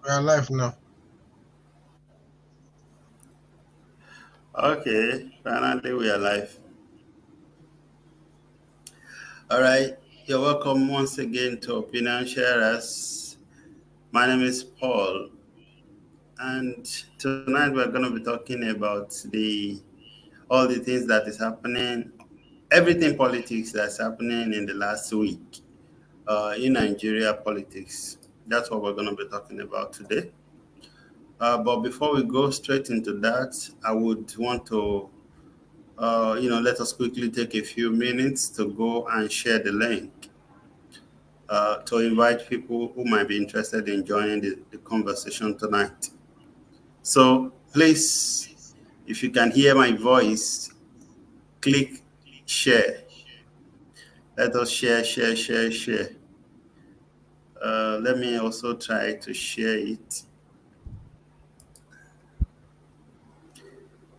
We are live now. Okay, finally we are live. All right, you're welcome once again to Opinion Sharers. My name is Paul, and tonight we're going to be talking about the all the things that is happening, everything politics that's happening in the last week in Nigeria politics. That's what we're going to be talking about today. But before we go straight into that, I would want to let us quickly take a few minutes to go and share the link to invite people who might be interested in joining the conversation tonight. So please, if you can hear my voice, click share. Let us share, share, share, share. Let me also try to share it.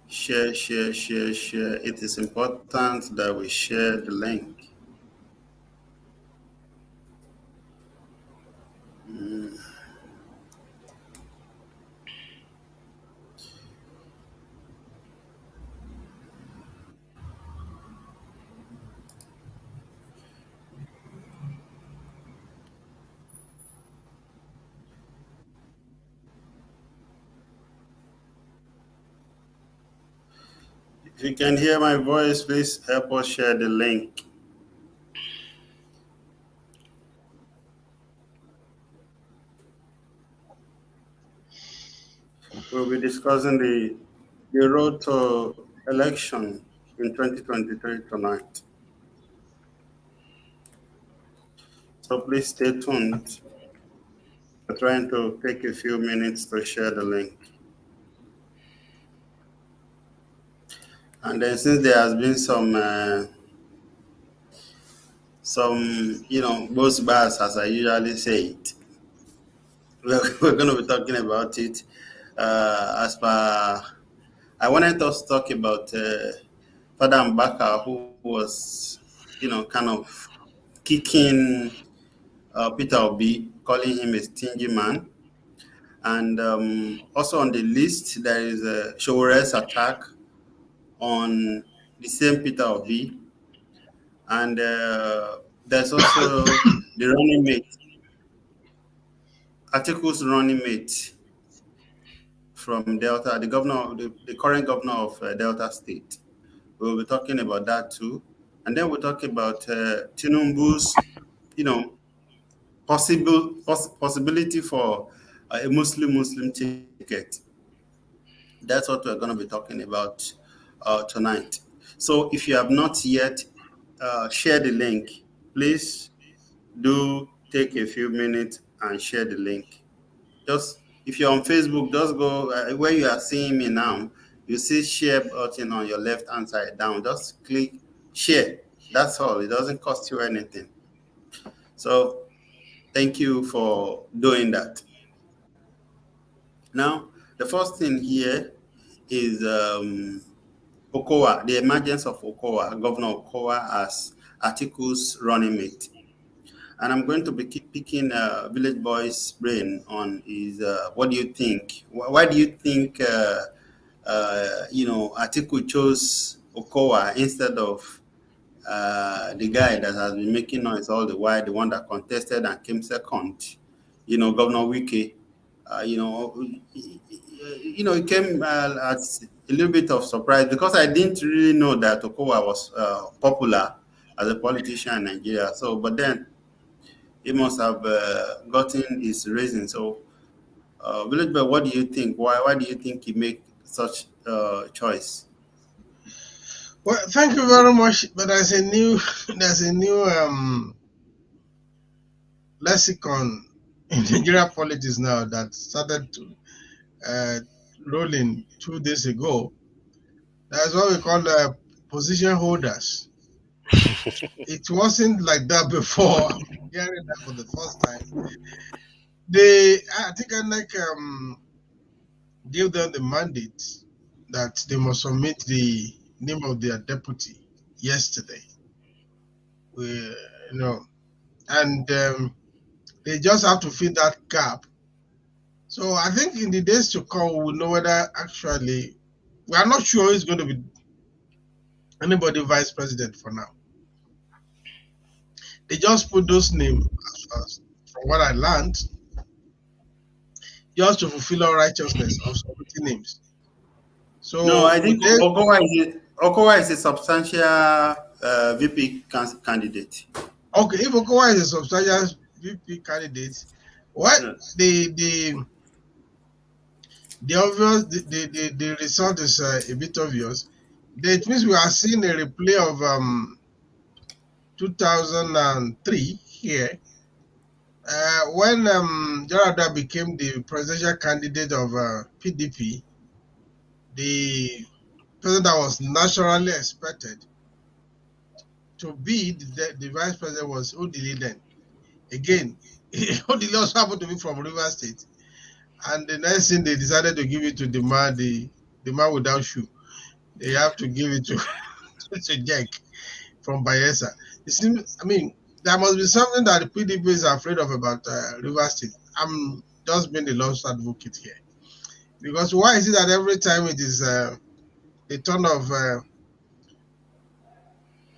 Share, share, share, share. It is important that we share the link. If you can hear my voice, please help us share the link. We'll be discussing the road to election in 2023 tonight. So please stay tuned. We're trying to take a few minutes to share the link. And then since there has been both bars, as I usually say it, we're going to be talking about it as per. I wanted us to talk about Father Mbaka, who was, kind of kicking Peter Obi, calling him a stingy man. And also on the list, there is a Showore's attack on the same Peter Obi. And there's also the running mate, Atiku's running mate from Delta, the governor, the current governor of Delta State. We'll be talking about that too. And then we'll talk about Tinubu's, you know, possibility for a Muslim ticket. That's what we're going to be talking about tonight. So if you have not yet shared the link, please do take a few minutes and share the link. Just if you're on Facebook, just go where you are seeing me now. You see share button on your left hand side down. Just click share. That's all. It doesn't cost you anything. So thank you for doing that. Now, the first thing here is Okowa, the emergence of Okowa, Governor Okowa as Atiku's running mate. And I'm going to be picking Village Boy's brain on his, what do you think? Why do you think, Atiku chose Okowa instead of the guy that has been making noise all the while, the one that contested and came second, Governor Wike, it came as a little bit of surprise because I didn't really know that Okowa was popular as a politician in Nigeria. So, but then he must have gotten his reason. So, Village Boy, what do you think? Why do you think he made such choice? Well, thank you very much. But there's a new lexicon in Nigeria politics now that started to rolling 2 days ago. That's what we call position holders. It wasn't like that before. I'm hearing that for the first time. I think gave them the mandate that they must submit the name of their deputy yesterday. And they just have to fill that gap So I think in the days to come, we'll know whether actually we are not sure it's going to be anybody vice president for now. They just put those names from what I learned, just to fulfill all righteousness of submitting names. No, So I would think they Okowa is a substantial VP candidate. okay if Okowa is a substantial VP candidate, what Yes. the obvious the result is a bit obvious. It means we are seeing a replay of 2003 here, when Yar'Adua became the presidential candidate of PDP. The president that was naturally expected to be the vice president was Odili then. Again, Odili also happened to be from Rivers State, and the next thing they decided to give it to the man without shoe. They have to give it to to Jack from Bayelsa. It seems, I mean, there must be something that the PDP is afraid of about Rivers State. I'm just being the lost advocate here, because why is it that every time it is the turn of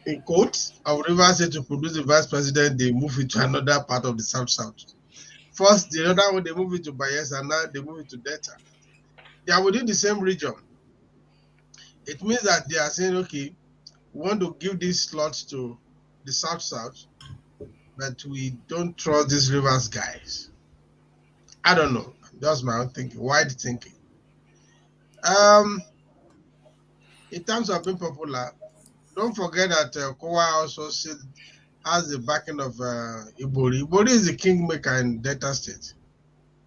in quotes of Rivers State to produce the vice president, they move it to another part of the South South. First, the other one they move it to Bayelsa, and now they move it to Delta. They are within the same region. It means that they are saying, okay, we want to give these slots to the South South, but we don't trust these Rivers guys. I don't know. That's my own thinking. Wide thinking. Um, in terms of being popular, don't forget that Kowa also has the backing of Ibori. Ibori is the kingmaker in Delta State.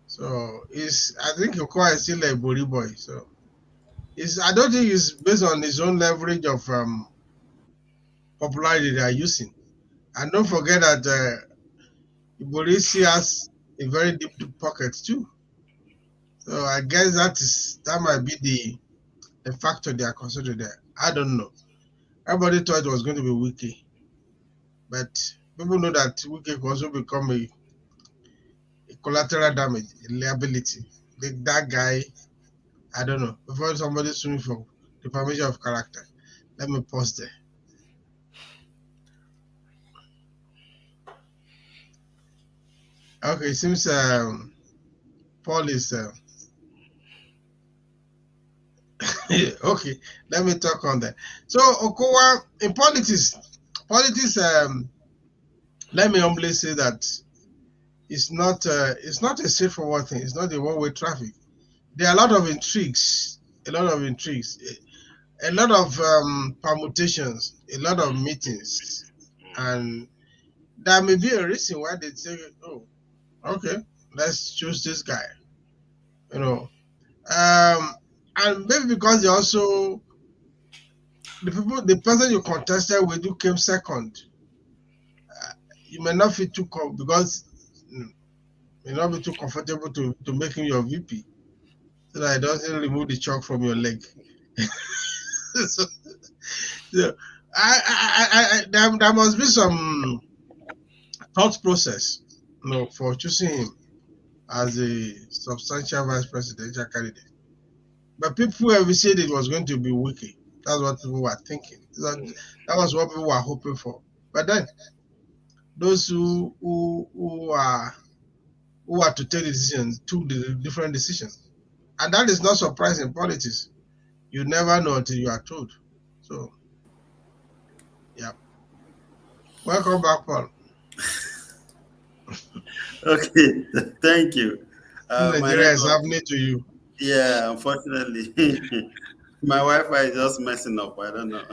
So I think Okowa is still a Ibori boy. So I don't think it's based on his own leverage of popularity they are using. And don't forget that Ibori has a very deep pocket too. So I guess that might be the factor they are considering there. I don't know. Everybody thought it was going to be Wiki, but people know that Wiki could also become a collateral damage, a liability. That guy, I don't know. Before somebody sue me for defamation of character, let me pause there. Okay, it seems Paul is okay. Let me talk on that. So Okowa in politics, let me humbly say that it's not a straightforward thing. It's not a one-way traffic. There are a lot of intrigues, a lot of permutations, a lot of meetings, and there may be a reason why they say, "Oh, okay, let's choose this guy." You know, and maybe because they also the person you contested with who came second, you may not feel too because may not be too comfortable to make him your VP, so that it doesn't remove the chalk from your leg. So, there must be some thought process, for choosing him as a substantial vice presidential candidate. But people have said it was going to be Wiki. That's what people were thinking. That was what people were hoping for. But then those who are to take the decisions took the different decisions, and that is not surprising in politics. You never know until you are told. So, yeah. Welcome back, Paul. Okay, thank you. Nigeria is happening to you. Yeah, unfortunately, my Wi-Fi is just messing up. I don't know.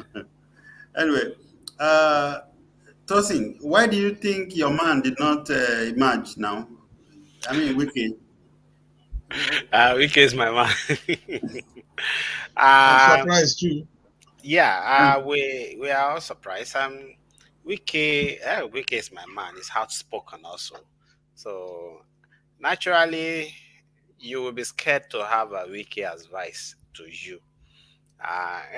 Anyway, Tosin, why do you think your man did not emerge now? I mean, Wiki. Wike is my man. I'm um, surprised too. yeah, we are all surprised. Wike is my man. He's outspoken also. So naturally, you will be scared to have a Wike as vice to you,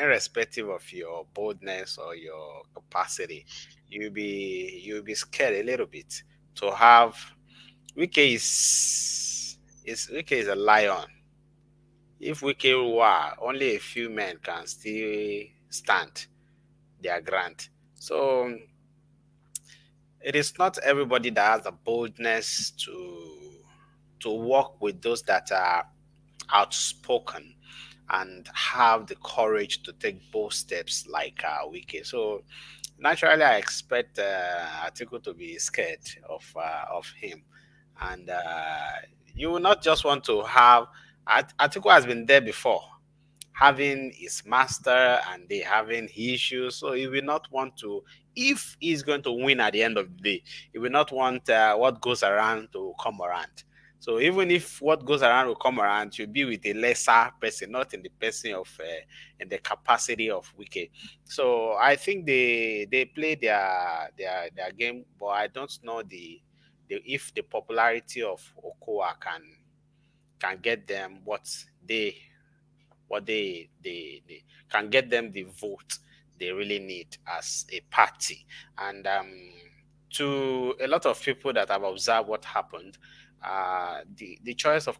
irrespective of your boldness or your capacity. You'll be scared a little bit to have Wike is Wike is a lion. If Wike were, only a few men can still stand their ground. So it is not everybody that has the boldness to work with those that are outspoken and have the courage to take bold steps like Wike. So naturally, I expect Atiku to be scared of him, and you will not just want to have. Atiku has been there before, having his master and they having issues, so he will not want to. If he's going to win at the end of the day, he will not want what goes around to come around. So even if what goes around will come around, you'll be with a lesser person, not in the person of in the capacity of Wike. So I think they play their game, but I don't know the if the popularity of Okoa can get them what they can get them the vote they really need as a party. And to a lot of people that have observed what happened, the choice of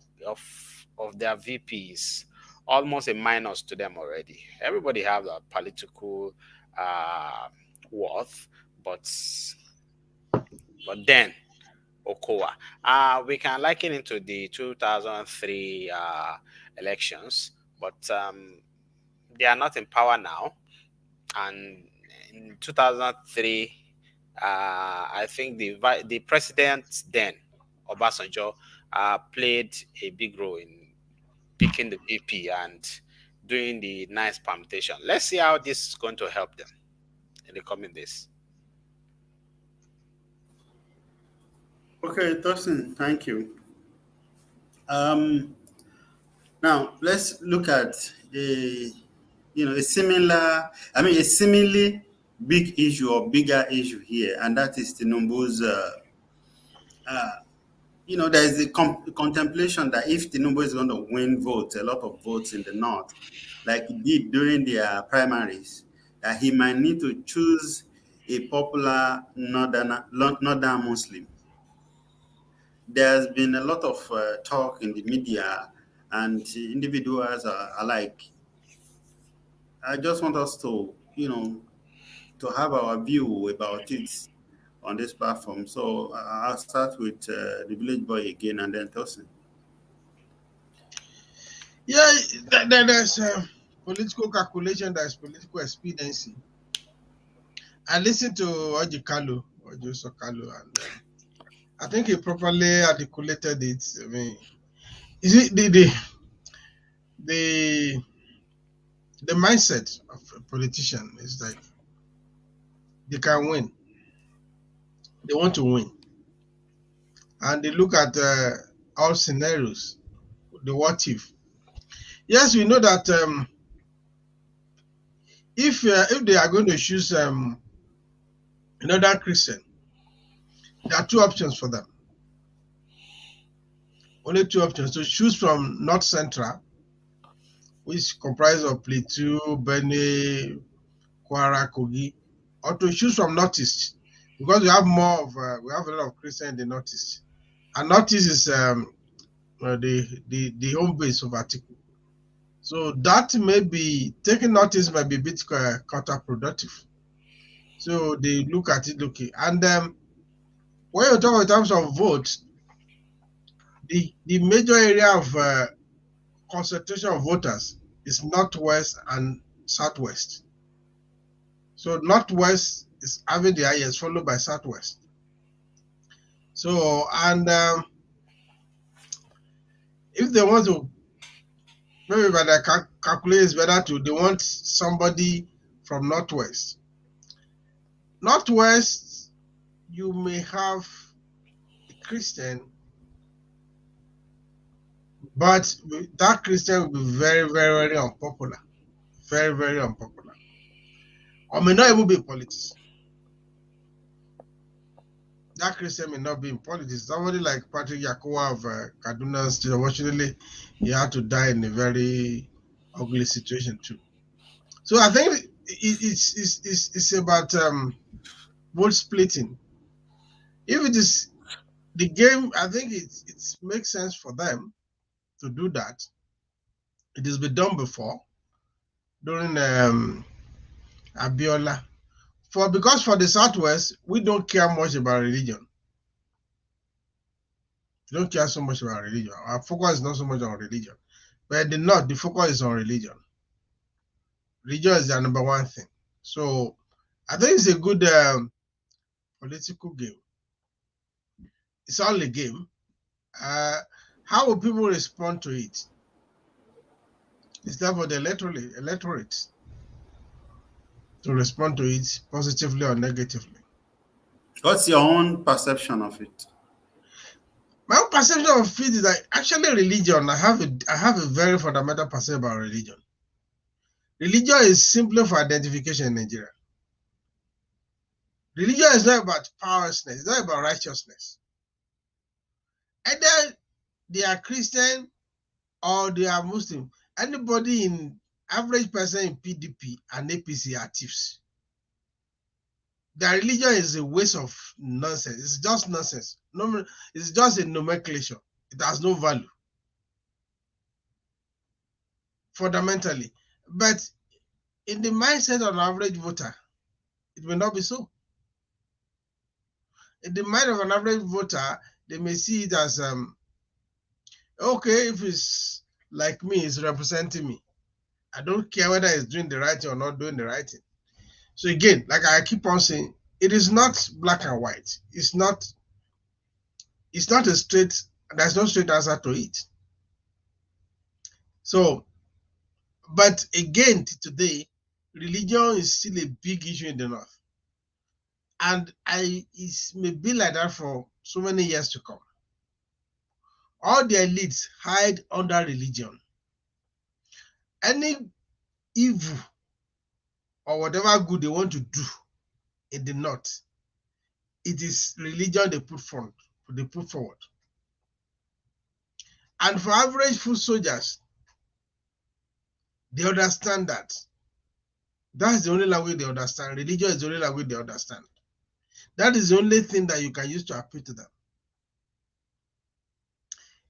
their VPs almost a minus to them already. Everybody have a political uh, worth, but then Okoa. We can liken it to the 2003 elections, but they are not in power now. And in 2003, I think the president then, Obasanjo, played a big role in picking the VP and doing the nice permutation. Let's see how this is going to help them in the coming days. Okay, Dawson, thank you. Now let's look at a a seemingly big issue or bigger issue here, and that is Tinubu's. There is a contemplation that if Tinubu is going to win votes, a lot of votes in the north, like he did during their primaries, that he might need to choose a popular northern Muslim. There's been a lot of talk in the media and individuals alike. I just want us to, to have our view about it on this platform. So I'll start with the village boy again and then Tosin. Yeah, there's political calculation, there's political expediency. I listened to Ojo Kalu, and I think he properly articulated it. I mean, is it the mindset of a politician is like they can win. They want to win. And they look at all scenarios, the what if. Yes, we know that if they are going to choose another Christian, there are two options for them. Only two options. To choose from North Central, which comprises of Plateau, Benue, Kwara, Kogi, or to choose from Northeast, because we have we have a lot of Christians in the Northeast. And Northeast is the home base of Atiku. So that may be, taking Northeast might be a bit counterproductive. So they look at it, and when you talk in terms of votes, the major area of concentration of voters is Northwest and Southwest. So Northwest is having the highest, followed by Southwest. So, and if they want to, maybe by the calculate is better they want somebody from Northwest. Northwest, you may have a Christian, but that Christian will be very, very, very unpopular. Very, very unpopular. Or may not even be in politics. That Christian may not be in politics. Somebody like Patrick Yakowa of Kaduna State, unfortunately, he had to die in a very ugly situation too. So I think it's about vote splitting. If it is the game, I think it makes sense for them to do that. It has been done before during Abiola. Because for the Southwest, we don't care much about religion. We don't care so much about religion. Our focus is not so much on religion. But in the North, the focus is on religion. Religion is the number one thing. So I think it's a good political game. It's all a game. How will people respond to it? It's that for the electorate to respond to it positively or negatively. What's your own perception of it? My own perception of it is that actually religion, I have a very fundamental perception about religion. Religion is simply for identification in Nigeria. Religion is not about powerlessness, it's not about righteousness. Either they are Christian or they are Muslim. Anybody in average person in PDP and APC are thieves. Their religion is a waste of nonsense. It's just nonsense. No, it's just a nomenclature. It has no value fundamentally. But in the mindset of an average voter, it may not be so. In the mind of an average voter, they may see it as, okay, if it's like me, it's representing me. I don't care whether it's doing the right thing or not doing the right thing. So again, like I keep on saying, it is not black and white. It's not a straight, there's no straight answer to it. So, but again, today, religion is still a big issue in the North. And it may be like that for so many years to come. All the elites hide under religion. Any evil or whatever good they want to do in the North, it is religion they put forward. And for average foot soldiers, they understand that. That's the only language they understand. Religion is the only language they understand. That is the only thing that you can use to appeal to them.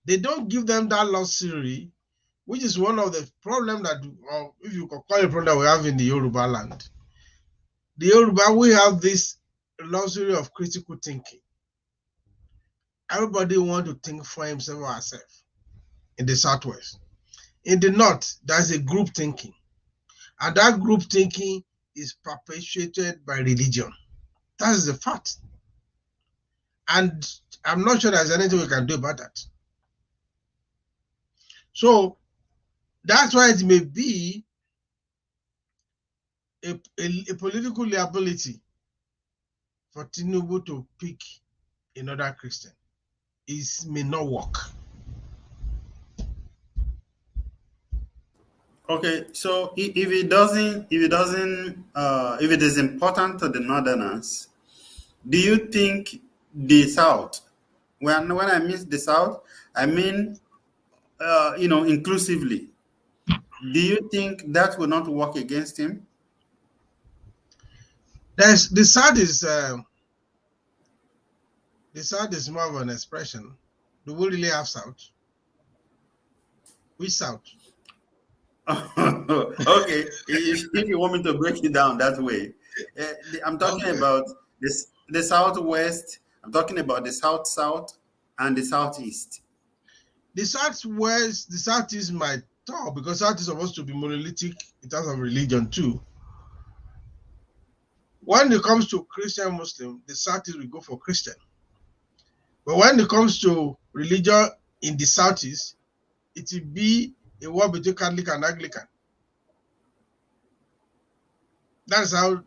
They don't give them that luxury, which is one of the problems that, or if you could call it a problem we have in the Yoruba land. The Yoruba, we have this luxury of critical thinking. Everybody wants to think for himself or herself in the Southwest. In the North, there's a group thinking. And that group thinking is perpetuated by religion. That is the fact. And I'm not sure there's anything we can do about that. So that's why it may be a political liability for Tinubu to pick another Christian. It may not work. Okay, so if it is important to the Northerners, do you think the South, when I mean the South, I mean inclusively, do you think that will not work against him? The South is more of an expression. Do we really have South? Which South? Okay, if you want me to break it down that way, I'm talking about the Southwest. I'm talking about the South and the Southeast. The Southwest, the Southeast might talk because South is supposed to be monolithic in terms of religion too. When it comes to Christian Muslim, the Southeast will go for Christian. But when it comes to religion in the Southeast, it will be a war between Catholic and Anglican. That's how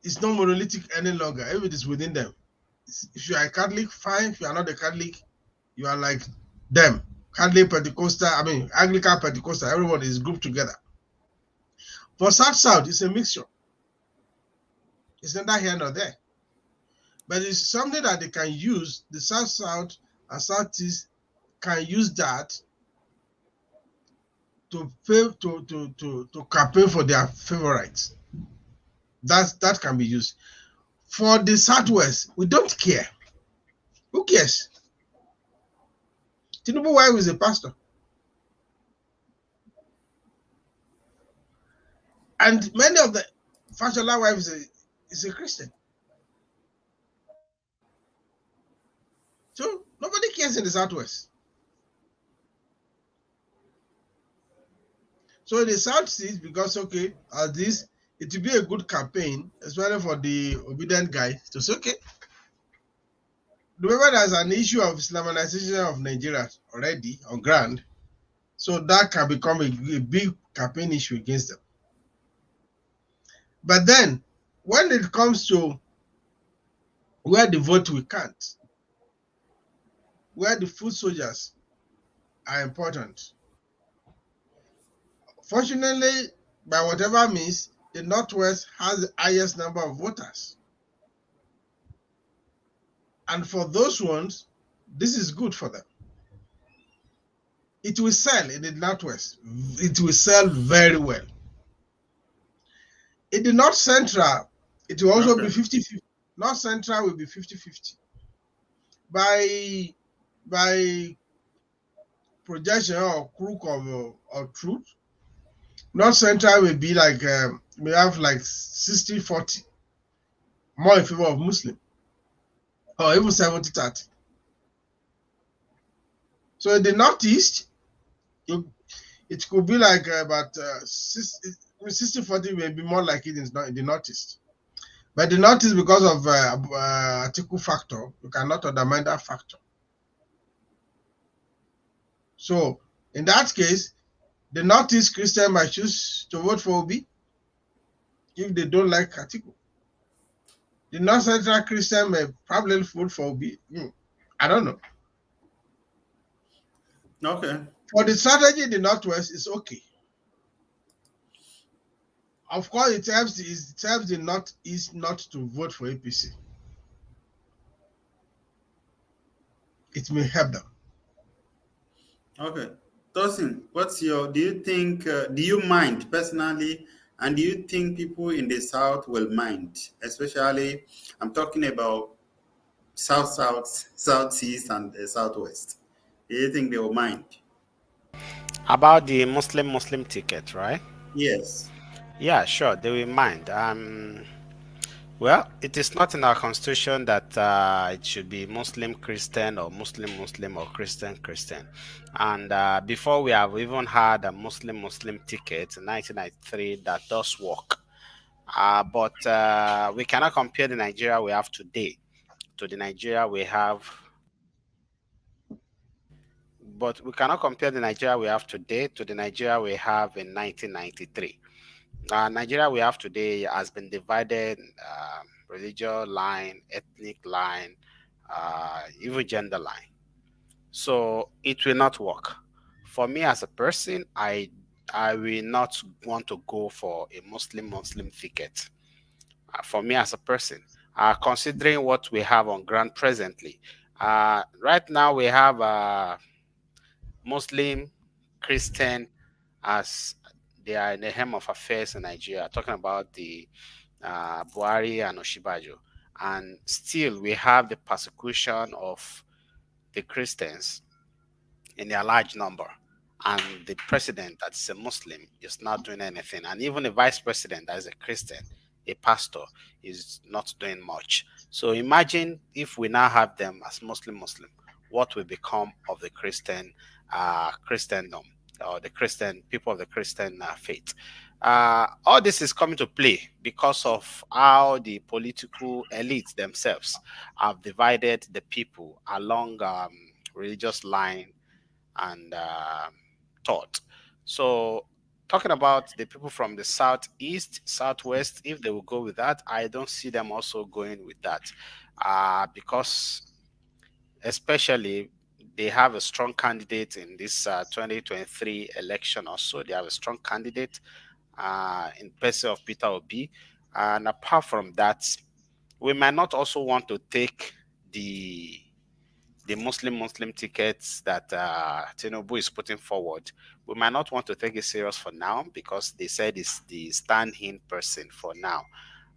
it's not monolithic any longer. If it is within them. If you are a Catholic, fine. If you are not a Catholic, you are like them. Catholic, Pentecostal, Anglican, Pentecostal, everybody is grouped together. For South, it's a mixture. It's neither here nor there. But it's something that they can use, the South and Southeast can use that to campaign for their favorites. That can be used. For the Southwest, we don't care. Who cares? Tinubu wife is a pastor. And many of the Fashola wives is a Christian. So nobody cares in the Southwest. So in the Southeast, because okay, as this, it will be a good campaign, especially for the obedient guy to say, okay, remember there's an issue of Islamization of Nigeria already on ground. So that can become a big campaign issue against them. But then when it comes to where the vote we can't, where the foot soldiers are important. Fortunately, by whatever means, the Northwest has the highest number of voters. And for those ones, this is good for them. It will sell in the Northwest. It will sell very well. In the North Central, it will also be 50-50. North Central will be 50-50. By projection or crook or truth, North Central will be like, we have like 60-40, more in favor of Muslim, or even 70-30. So in the Northeast, it could be like about 60-40 may be more like it in the Northeast. But the Northeast, because of Atiku factor, you cannot undermine that factor. So in that case, the Northeast Christian might choose to vote for Obi if they don't like Atiku. The North Central Christian may probably vote for Obi. I don't know. Okay. For the strategy in the Northwest, it's okay. Of course, it helps the Northeast not to vote for APC. It may help them. Okay. Tosin, do you mind personally, and do you think people in the South will mind? Especially, I'm talking about South, Southeast, and Southwest. Do you think they will mind? About the Muslim ticket, right? Yes. Yeah, sure, they will mind. Well, it is not in our constitution that it should be Muslim Christian or Muslim or Christian Christian. And before we have even had a Muslim ticket in 1993 that does work. But we cannot compare the Nigeria we have today to the Nigeria we have. But we cannot compare the Nigeria we have today to the Nigeria we have in 1993. Nigeria we have today has been divided religious line, ethnic line, even gender line. So it will not work. For me as a person, I will not want to go for a Muslim ticket. For me as a person, considering what we have on ground presently, right now we have Muslim, Christian, as they are in the hem of affairs in Nigeria, talking about the Buhari and Oshibajo. And still we have the persecution of the Christians in their large number. And the president that's a Muslim is not doing anything. And even the vice president that is a Christian, a pastor, is not doing much. So imagine if we now have them as Muslim, what will become of the Christendom, or the Christian people of the Christian faith. All this is coming to play because of how the political elites themselves have divided the people along religious line and thought. So talking about the people from the southeast, southwest, if they will go with that, I don't see them also going with that, because especially they have a strong candidate in this 2023 election. Also, they have a strong candidate in person of Peter Obi. And apart from that, we might not also want to take the Muslim tickets that Tinubu is putting forward. We might not want to take it serious for now because they said it's the stand-in person for now.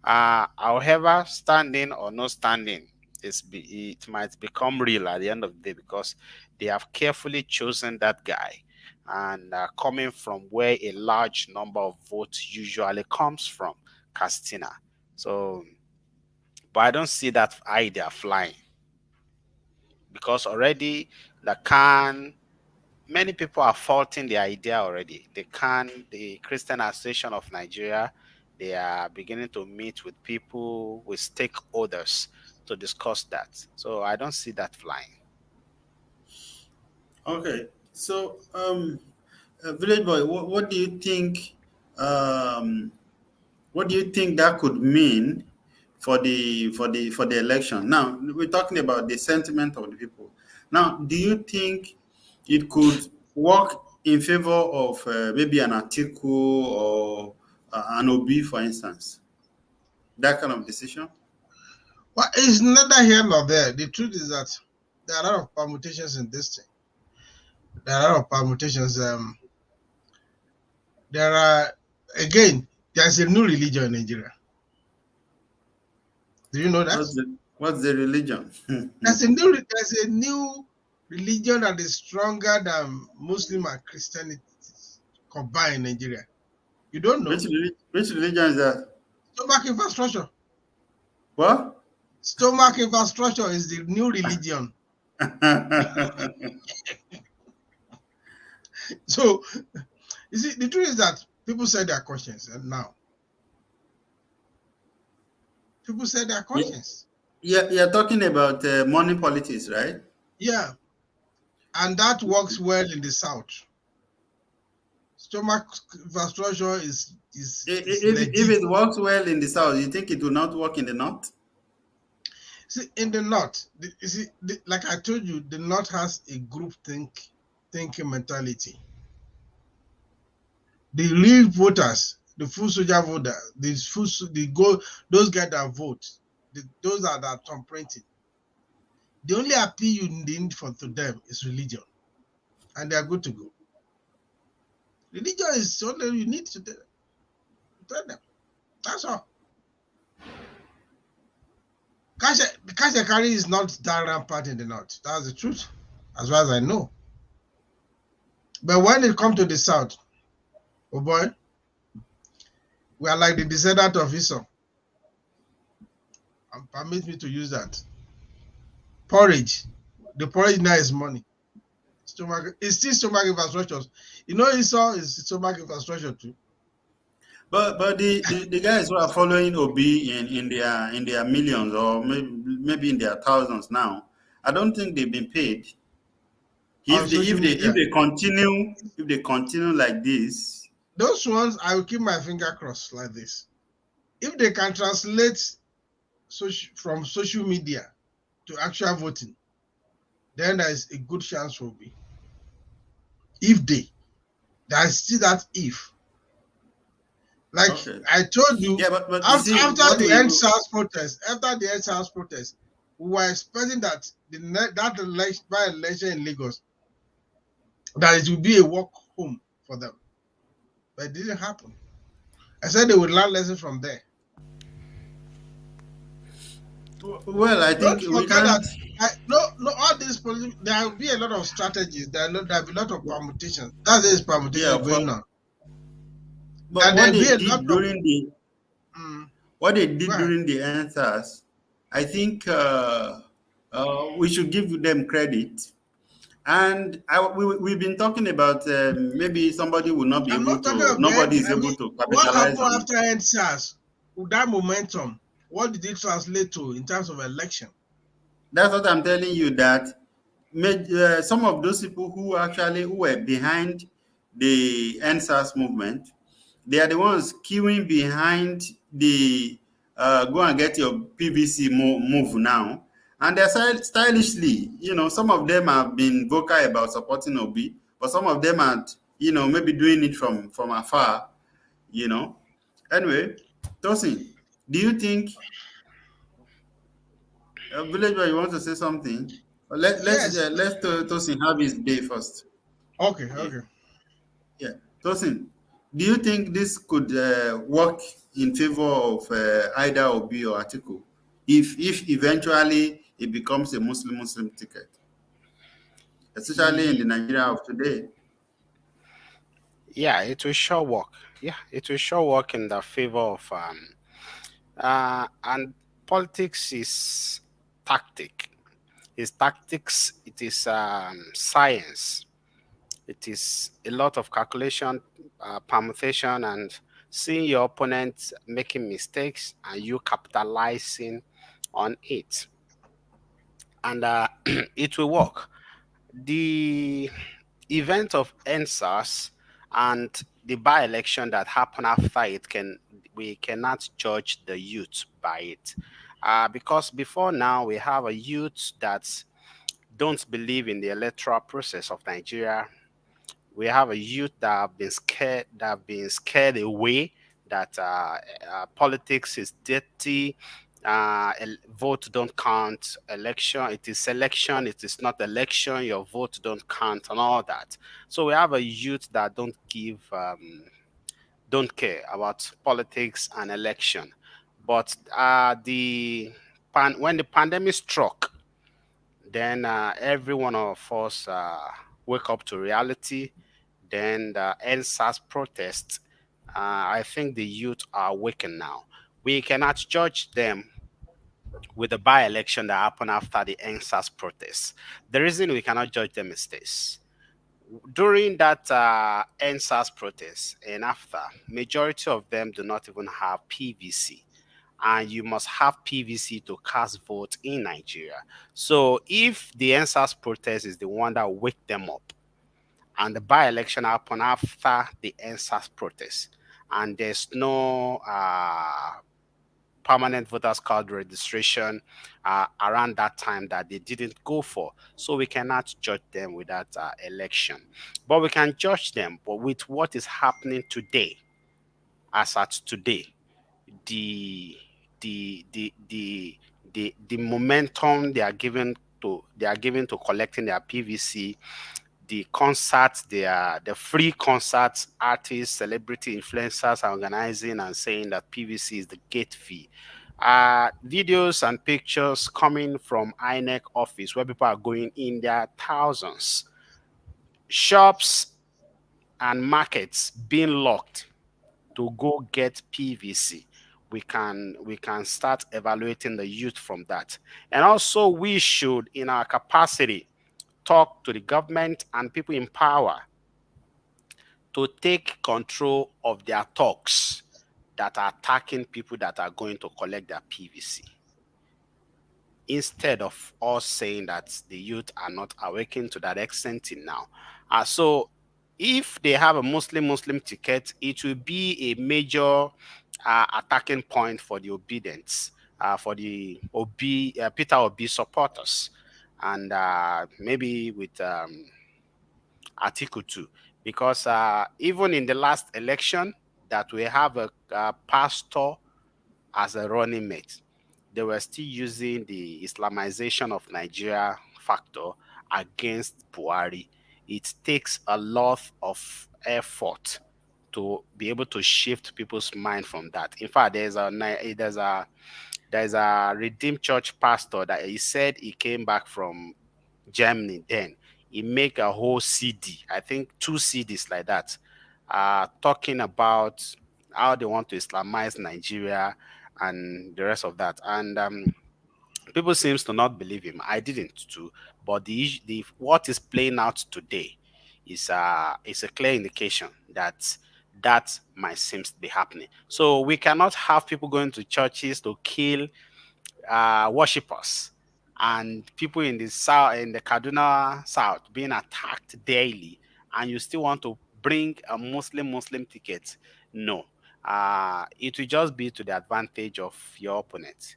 However, standing or no standing, it might become real at the end of the day, because they have carefully chosen that guy, and coming from where a large number of votes usually comes from, Castina. So, but I don't see that idea flying, because already the can many people are faulting the idea already. The Christian Association of Nigeria, they are beginning to meet with people, with stakeholders, to discuss that. So I don't see that flying. Okay. So, Village Boy, what do you think? What do you think that could mean for the election? Now we're talking about the sentiment of the people. Now, do you think it could work in favor of maybe an Atiku or an Obi, for instance? That kind of decision? Well, it's neither here nor there. The truth is that there are a lot of permutations in this thing. There are a lot of permutations. There are, again, there's a new religion in Nigeria. Do you know that? What's the religion? There's a new religion that is stronger than Muslim and Christianity combined in Nigeria. You don't know? Which religion is that? Stomach infrastructure. What? Stomach infrastructure is the new religion. So, you see, the truth is that people say their conscience, and now people say their conscience. Yeah, you're talking about money politics, right? Yeah, and that works well in the south. Stomach infrastructure is if it works well in the south, you think it will not work in the north? See, in the north, like I told you, the north has a group thinking mentality. The real voters, the full soldier voters, those guys that vote, those that are thumb printing. The only appeal you need to them is religion, and they are good to go. Religion is only you need to tell them. That's all. Cash carry is not that rampant in the north. That's the truth, as far as I know. But when it comes to the south, oh boy, we are like the descendant of Esau. And permit me to use that. Porridge. The porridge now is money. It's still stomach infrastructure. You know, Esau is stomach infrastructure too. But the guys who are following Obi in their millions, or maybe in their thousands now, I don't think they've been paid. If they continue like this, those ones, I will keep my finger crossed like this. If they can translate from social media to actual voting, then there is a good chance for me. There is still that if. Like okay. I told you, yeah, but after the EndSARS protest, we were expecting that by election in Lagos, that it would be a walk home for them. But it didn't happen. I said they would learn lessons from there. Well, I think we can't. All these there will be a lot of strategies. There will be a lot of permutations. That is permutation going on. But what they did during the EndSARS, I think we should give them credit. And we've been talking about maybe somebody will not be able to. Nobody is able to capitalize. What happened after EndSARS? With that momentum, what did it translate to in terms of election? That's what I'm telling you. That some of those people who were behind the EndSARS movement, they are the ones queuing behind the go and get your PVC move now. And they're stylishly, some of them have been vocal about supporting Obi, but some of them are, maybe doing it from afar, Anyway, Tosin, do you think, Village Boy, you want to say something? Let's Tosin have his day first. Okay. Yeah, Tosin, do you think this could work in favor of either Obi or Atiku if eventually it becomes a Muslim ticket, especially in the Nigeria of today. Yeah, it will sure work. Yeah, it will sure work in the favor of and politics is tactic. It's tactics. It is science. It is a lot of calculation, permutation, and seeing your opponent making mistakes and you capitalizing on it. And it will work. The event of NSAS and the by-election that happened after it we cannot judge the youth by it. Because before now we have a youth that don't believe in the electoral process of Nigeria. We have a youth that have been scared away that politics is dirty, vote don't count, election it is election, it is not election, your vote don't count, and all that. So we have a youth that don't care about politics and election. But when the pandemic struck, then every one of us wake up to reality. Then the NSAS protest, I think the youth are awakened now. We cannot judge them with the by-election that happened after the NSAS protest. The reason we cannot judge them is this. During that NSAS protest and after, majority of them do not even have PVC. And you must have PVC to cast vote in Nigeria. So if the NSAS protest is the one that wake them up, and the by-election happened after the NSAS protest, and there's no permanent voters card registration around that time that they didn't go for. So we cannot judge them with that election. But we can judge them with what is happening today. As at today, the momentum they are given to collecting their PVC, the concerts, the free concerts, artists, celebrity influencers are organizing and saying that PVC is the gate fee. Videos and pictures coming from INEC office where people are going in their thousands. Shops and markets being locked to go get PVC. We can start evaluating the youth from that. And also we should, in our capacity, talk to the government and people in power to take control of their talks that are attacking people that are going to collect their PVC. Instead of us saying that the youth are not awakened to that extent in now. So if they have a Muslim ticket, it will be a major attacking point for the obedience, for the Peter Obi supporters, and maybe with Article 2, because even in the last election that we have a pastor as a running mate, they were still using the Islamization of Nigeria factor against Buhari. It takes a lot of effort to be able to shift people's mind from that. In fact, there's a Redeemed Church pastor that he said he came back from Germany. Then he make a whole CD, I think 2 CDs like that, talking about how they want to Islamize Nigeria and the rest of that. And people seems to not believe him. I didn't too, but the what is playing out today is a clear indication that that might seem to be happening. So we cannot have people going to churches to kill worshippers, and people in the south, in the Kaduna South, being attacked daily, and you still want to bring a Muslim ticket. No, it will just be to the advantage of your opponent.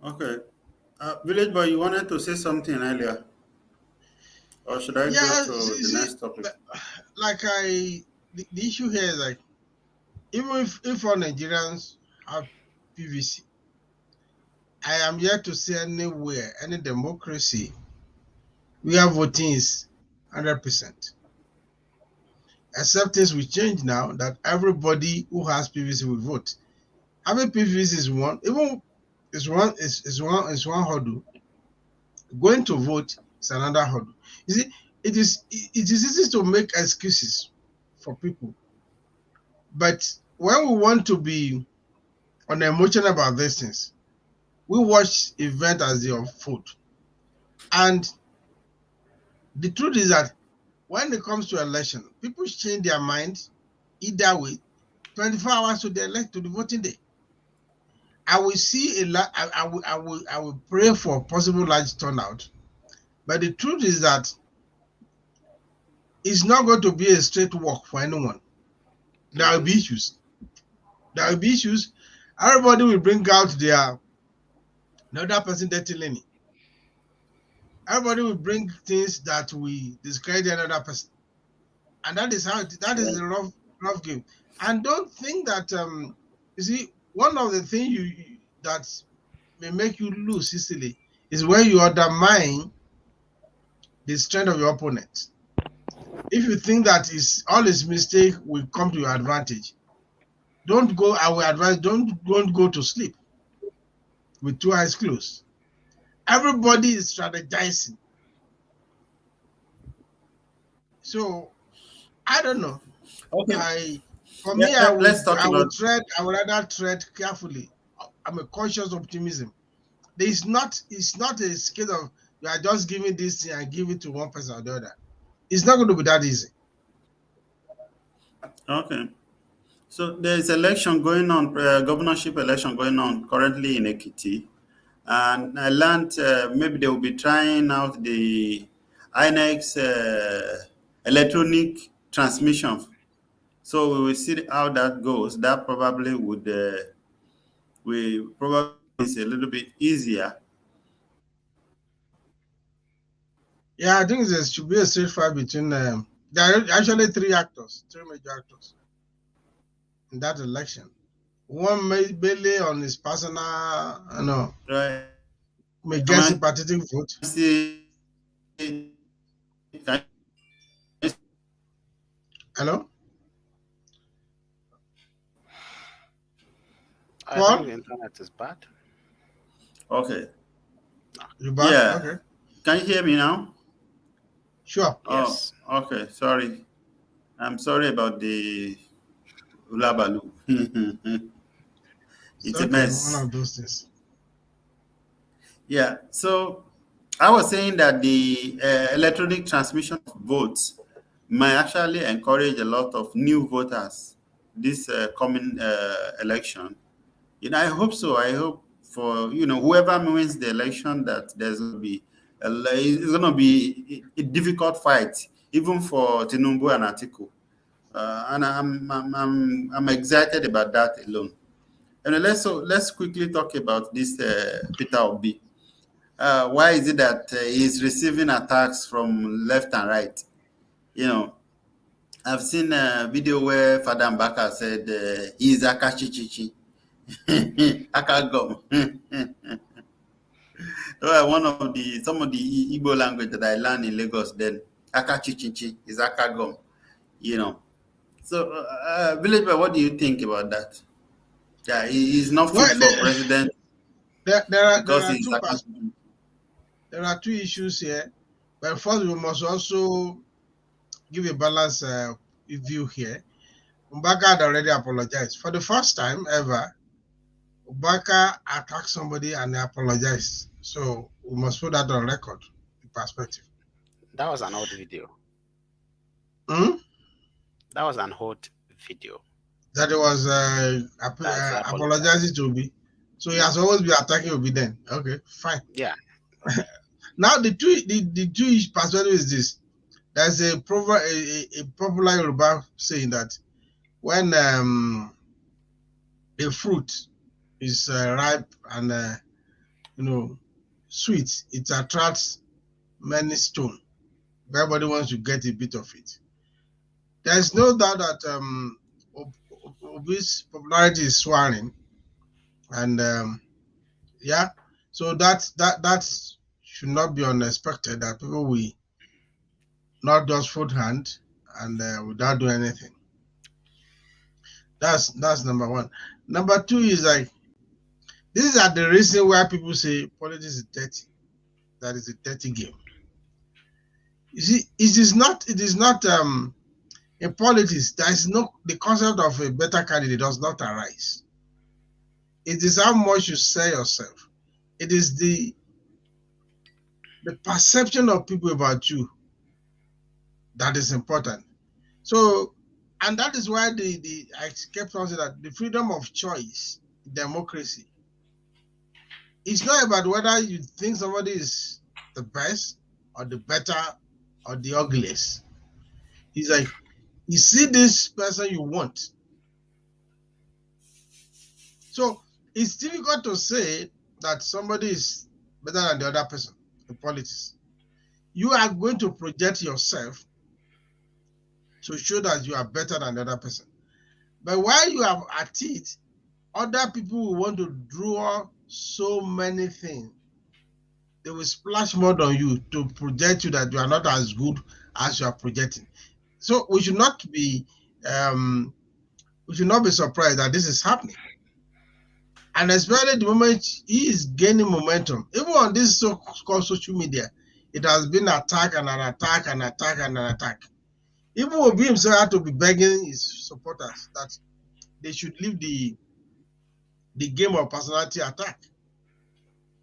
Okay. Village boy, you wanted to say something earlier, or should I Yeah, go to the next topic? like the issue here is like, even if all Nigerians have PVC, I am yet to see anywhere, any democracy, where voting is 100%. except things will change now that everybody who has PVC will vote. Having PVC is one, even is one hurdle. Going to vote is another hurdle. You see, it is easy to make excuses for people, but when we want to be on emotional about these things, we watch event as they unfold. And the truth is that when it comes to election, people change their mind either way, 24 hours to the voting day. I will see a lot. I will pray for possible large turnout, but the truth is that it's not going to be a straight walk for anyone. There will be issues. There will be issues. Everybody will bring out their another person dirty linen. Everybody will bring things that we discredit another person, and that is how that is a rough game. And don't think that you see, one of the things that may make you lose easily is when you undermine the strength of your opponent. If you think that is all his mistake will come to your advantage, don't go. I will advise don't go to sleep with two eyes closed. Everybody is strategizing. So I don't know. Okay. I would rather tread carefully. I'm a conscious optimism. It's not a case of you are just giving this thing and give it to one person or the other. It's not going to be that easy. Okay. So there's election going on, governorship election going on currently in Ekiti. And I learned maybe they will be trying out the INEX electronic transmission. So we will see how that goes. That probably is a little bit easier. Yeah, I think there should be a straight fight between there are actually three major actors in that election. One mainly on his personal, right, may get sympathetic vote. Hello? I think the internet is bad. Okay. You back? Yeah. Okay. Can you hear me now? Sure. Yes. Oh, okay. Sorry. I'm sorry about the Ulabalu. It's a mess. One of those things. Yeah. So I was saying that the electronic transmission of votes might actually encourage a lot of new voters this coming election. I hope so. I hope for whoever wins the election that there's going to be it's going to be a difficult fight, even for Tinubu and Atiku. And I'm excited about that alone. And let's quickly talk about this Peter Obi. Why is it that he's receiving attacks from left and right? I've seen a video where Father Mbaka said he's Akachichichi. Akagom. One of some of the Igbo language that I learned in Lagos then. Akachichichi is Akagom. So, Village Boy, what do you think about that? Yeah, he's not fit for president. There are two issues here. But first, we must also give a balanced view here. Mbaka had already apologized. For the first time ever, Mbaka attacked somebody and they apologized. So we must put that on record, in perspective. That was an old video. That was an old video. That it was apologizing to Obi. So he has always been attacking Obi then. Okay, fine. Yeah. Now the two perspective is this. There's a popular Yoruba saying that when a fruit is ripe and sweet, it attracts many stones. Everybody wants to get a bit of it. There's no doubt that Obi's popularity is soaring, and so that should not be unexpected. That people will not just fold hand and without doing anything. That's number one. Number two is like, this is at the reason why people say politics is dirty. That is a dirty game. You see, it is not in politics, there is no, the concept of a better candidate does not arise. It is how much you sell yourself. It is the perception of people about you that is important. So, and that is why I kept on saying that the freedom of choice, democracy, it's not about whether you think somebody is the best or the better or the ugliest. It's like, you see this person you want. So it's difficult to say that somebody is better than the other person in politics. You are going to project yourself to show that you are better than the other person. But while you are at it, other people will want to draw so many things. They will splash more on you to project you that you are not as good as you are projecting. So we should not be surprised that this is happening. And especially the moment he is gaining momentum, even on this so-called social media, it has been attack and an attack and attack and an attack. Even Obi himself had to be begging his supporters that they should leave the game of personality attack.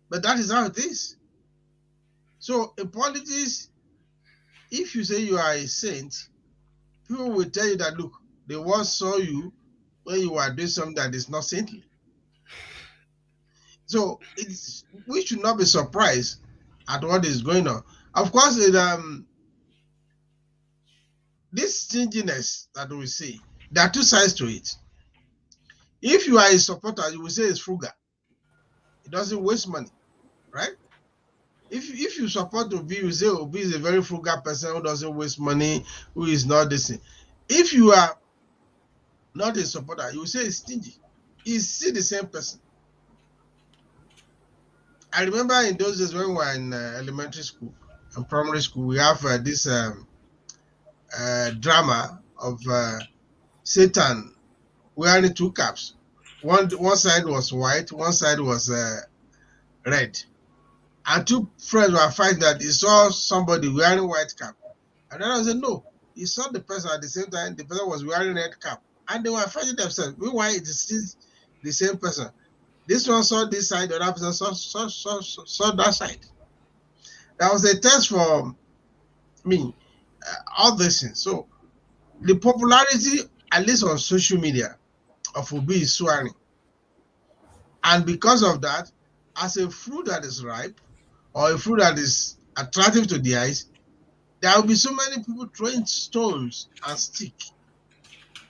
But that is how it is. So in politics, if you say you are a saint, people will tell you that, look, they once saw you when you were doing something that is not saintly. So we should not be surprised at what is going on. Of course, this stinginess that we see, there are two sides to it. If you are a supporter, you will say it's frugal. It doesn't waste money, right? If you support Obi, you say Obi is a very frugal person who doesn't waste money, who is not this thing. If you are not a supporter, you will say it's stingy. It's still the same person. I remember in those days when we were in elementary school and primary school, we have this drama of Satan wearing two caps. One side was white, one side was red. And two friends were fighting that he saw somebody wearing white cap. And then I said, no, he saw the person at the same time, the person was wearing red cap. And they were fighting themselves. Meanwhile, it is still the same person. This one saw this side, the other person saw that side. That was a test for me, all this things. So the popularity, at least on social media, of Obi is soaring. And because of that, as a fruit that is ripe, or a fruit that is attractive to the eyes, there will be so many people throwing stones and stick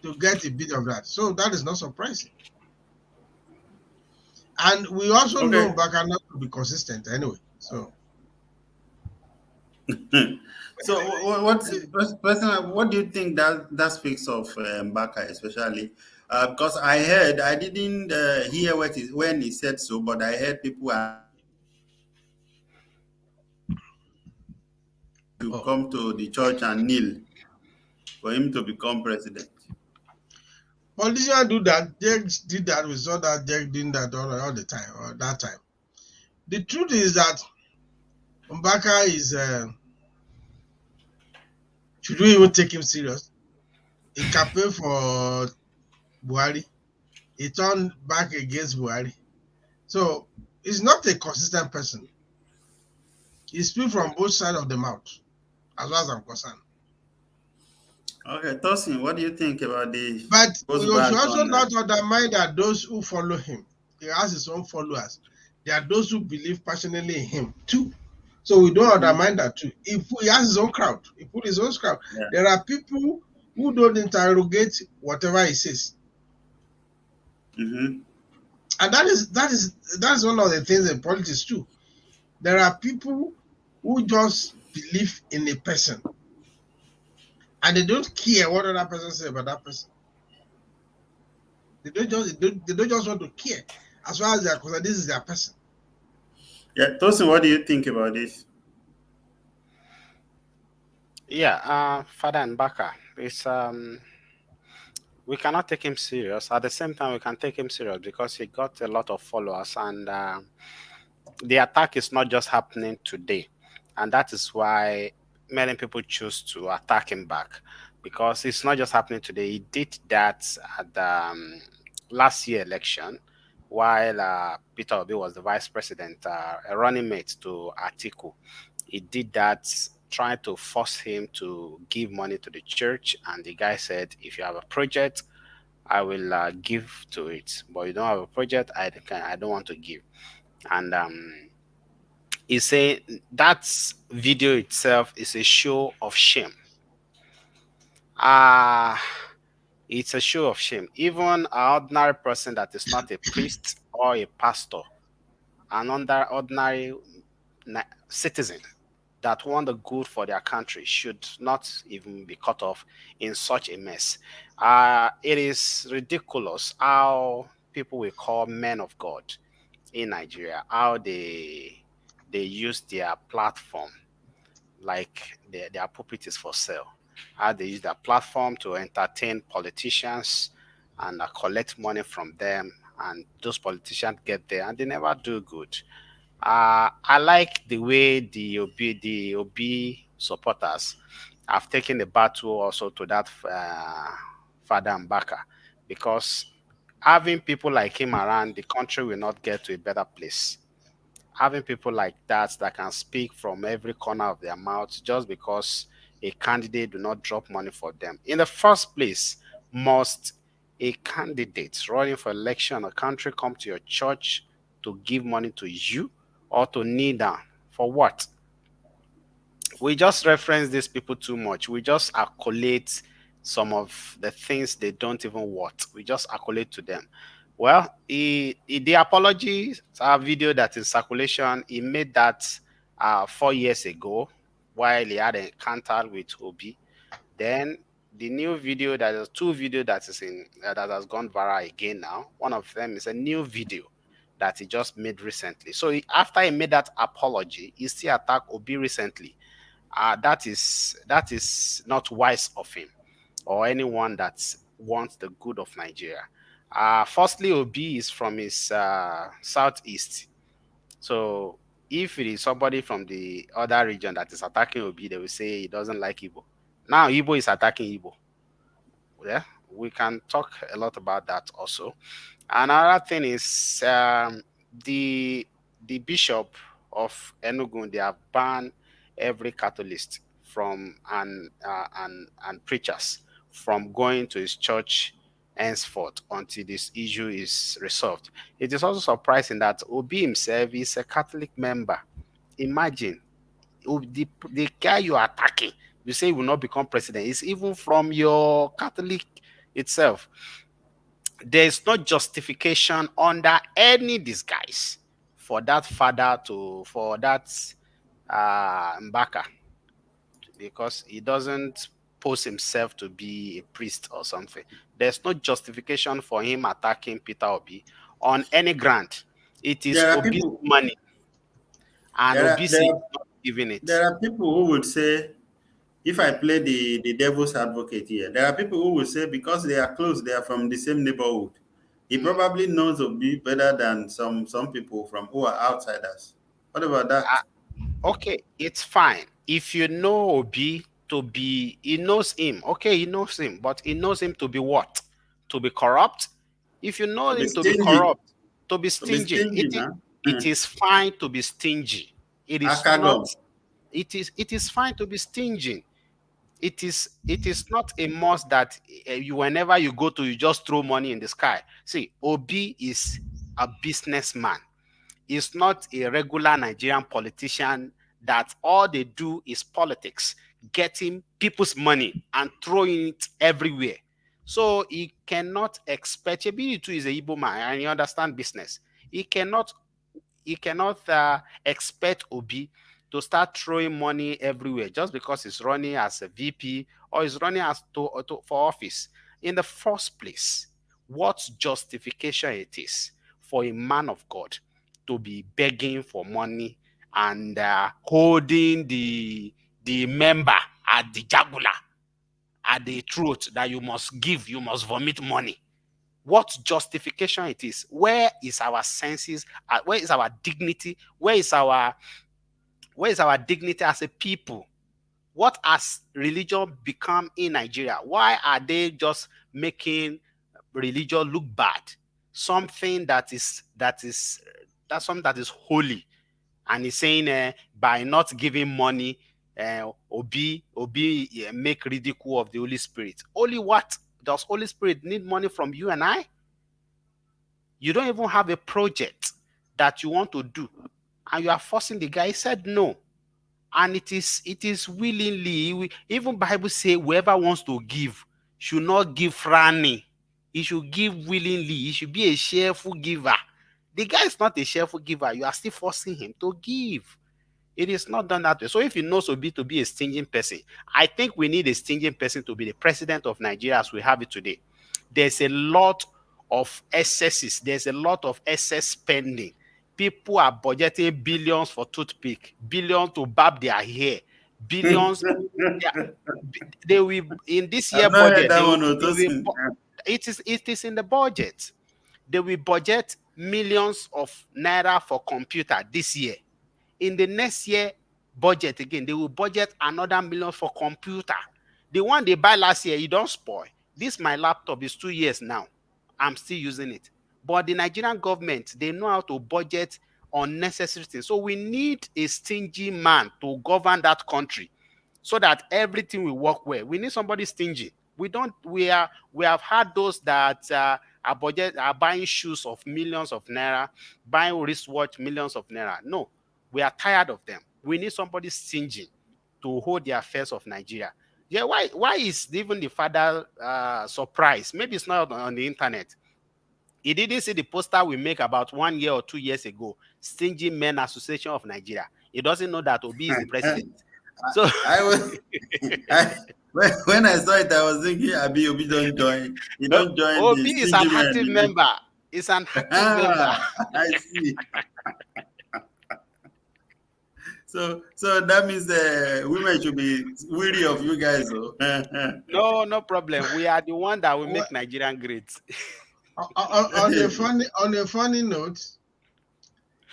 to get a bit of that. So that is not surprising. And we also know Mbaka not to be consistent anyway. So what do you think that speaks of Mbaka especially? Because I didn't hear when he said so, but I heard people to come to the church and kneel for him to become president. Politicians do that. Jake did that. We saw that Jake doing that all the time, or that time. The truth is that Mbaka is, should we even take him serious? He campaigned for Buhari. He turned back against Buhari. So he's not a consistent person. He speaks from both sides of the mouth, as far as I'm concerned. Okay, Tosin, what do you think about the? But we should also not undermine that those who follow him, he has his own followers. There are those who believe passionately in him too. So we don't undermine that too. He has his own crowd. He put his own crowd. Yeah. There are people who don't interrogate whatever he says. Mm-hmm. And that is one of the things in politics too. There are people who just believe in a person. And they don't care what other person says about that person. They don't just want to care. As far as they are concerned, this is their person. Yeah, Tosin, what do you think about this? Yeah, Father Mbaka, it's we cannot take him serious. At the same time, we can take him serious because he got a lot of followers, and the attack is not just happening today, and that is why many people choose to attack him back, because it's not just happening today. He did that at the last year election, while Peter Obi was the vice president, a running mate to Atiku. He did that trying to force him to give money to the church, and the guy said, if you have a project, I will give to it, but you don't have a project, I don't want to give. And he said that video itself is a show of shame. Ah, it's a show of shame. Even an ordinary person that is not a priest or a pastor, an ordinary citizen that want the good for their country should not even be cut off in such a mess. It is ridiculous how people we call men of God in Nigeria, how they use their platform like their pulpit is for sale. How they use their platform to entertain politicians and collect money from them, and those politicians get there and they never do good. I like the way the OB supporters have taken the battle also to that Father Mbaka, because having people like him around, the country will not get to a better place. Having people like that can speak from every corner of their mouth just because a candidate do not drop money for them. In the first place, must a candidate running for election in a country come to your church to give money to you, or to kneel down for what? We just reference these people too much. We just accolade some of the things they don't even want. We just accolade to them. Well, the apology video that is circulation, he made that 4 years ago while he had an encounter with Obi. Then the new video, that is two video that is in that has gone viral again now. One of them is a new video that he just made recently. So after he made that apology, he still attacked Obi recently. That is not wise of him or anyone that wants the good of Nigeria. Firstly, Obi is from his southeast. So if it is somebody from the other region that is attacking Obi, they will say he doesn't like Igbo. Now Igbo is attacking Igbo. Yeah, we can talk a lot about that also. Another thing is the bishop of Enugu, they have banned every Catholist from and preachers from going to his church henceforth until this issue is resolved. It is also surprising that Obi himself is a Catholic member. Imagine, the guy you are attacking, you say he will not become president, is even from your Catholic itself. There is no justification under any disguise for that Mbaka, because he doesn't pose himself to be a priest or something. There's no justification for him attacking Peter Obi on any grant. It is Obi's money, and Obi is not giving it. There are people who would say, if I play the devil's advocate here, there are people who will say because they are close, they are from the same neighborhood. He probably knows Obi better than some people from who are outsiders. What about that? Okay, it's fine. If you know Obi to be, he knows him. Okay, he knows him, but he knows him to be what? To be corrupt? If you know him to be corrupt, to be stingy, it is fine to be stingy. It is not. It is fine to be stingy. It is not a must that whenever you go to, you just throw money in the sky. See, Obi is a businessman. He's not a regular Nigerian politician that all they do is politics, getting people's money and throwing it everywhere. So he cannot expect, Obi too is a Igbo man and he understands business. He cannot expect Obi to start throwing money everywhere just because he's running as a VP or he's running as for office. In the first place, what justification it is for a man of God to be begging for money and holding the member at the jugular? at the truth that you must give, you must vomit money. What justification it is? Where is our senses? Where is our dignity? Where is our dignity as a people? What has religion become in Nigeria? Why are they just making religion look bad? Something that's something that is holy, and he's saying by not giving money, Obi make ridicule of the Holy Spirit. Only what does Holy Spirit need money from you and I? You don't even have a project that you want to do, and you are forcing the guy. He said no. And it is willingly. Even Bible say whoever wants to give should not give frowning. He should give willingly. He should be a cheerful giver. The guy is not a cheerful giver. You are still forcing him to give. It is not done that way. So if he knows to be a stingy person, I think we need a stingy person to be the president of Nigeria as we have it today. There's a lot of excesses. There's a lot of excess spending. People are budgeting billions for toothpick, billions to barb their hair, billions. They will in this year budget. It is in the budget. They will budget millions of naira for computer this year. In the next year budget again, they will budget another million for computer. The one they buy last year, you don't spoil. This my laptop is 2 years now. I'm still using it. But the Nigerian government, they know how to budget unnecessary things. So we need a stingy man to govern that country so that everything will work well. We need somebody stingy. We have had those that are buying shoes of millions of naira, buying wristwatch millions of naira. No, we are tired of them. We need somebody stingy to hold the affairs of Nigeria. Yeah, why is even the father surprised? Maybe it's not on the internet. He didn't see the poster we make about 1 year or 2 years ago, Stingy Men Association of Nigeria. He doesn't know that Obi is the president. So when I saw it, I was thinking, Obi don't join. He don't join. Obi is an active member. He's an active member. I see. So that means women should be weary of you guys. No problem. We are the one that will make Nigerian great. On a funny note,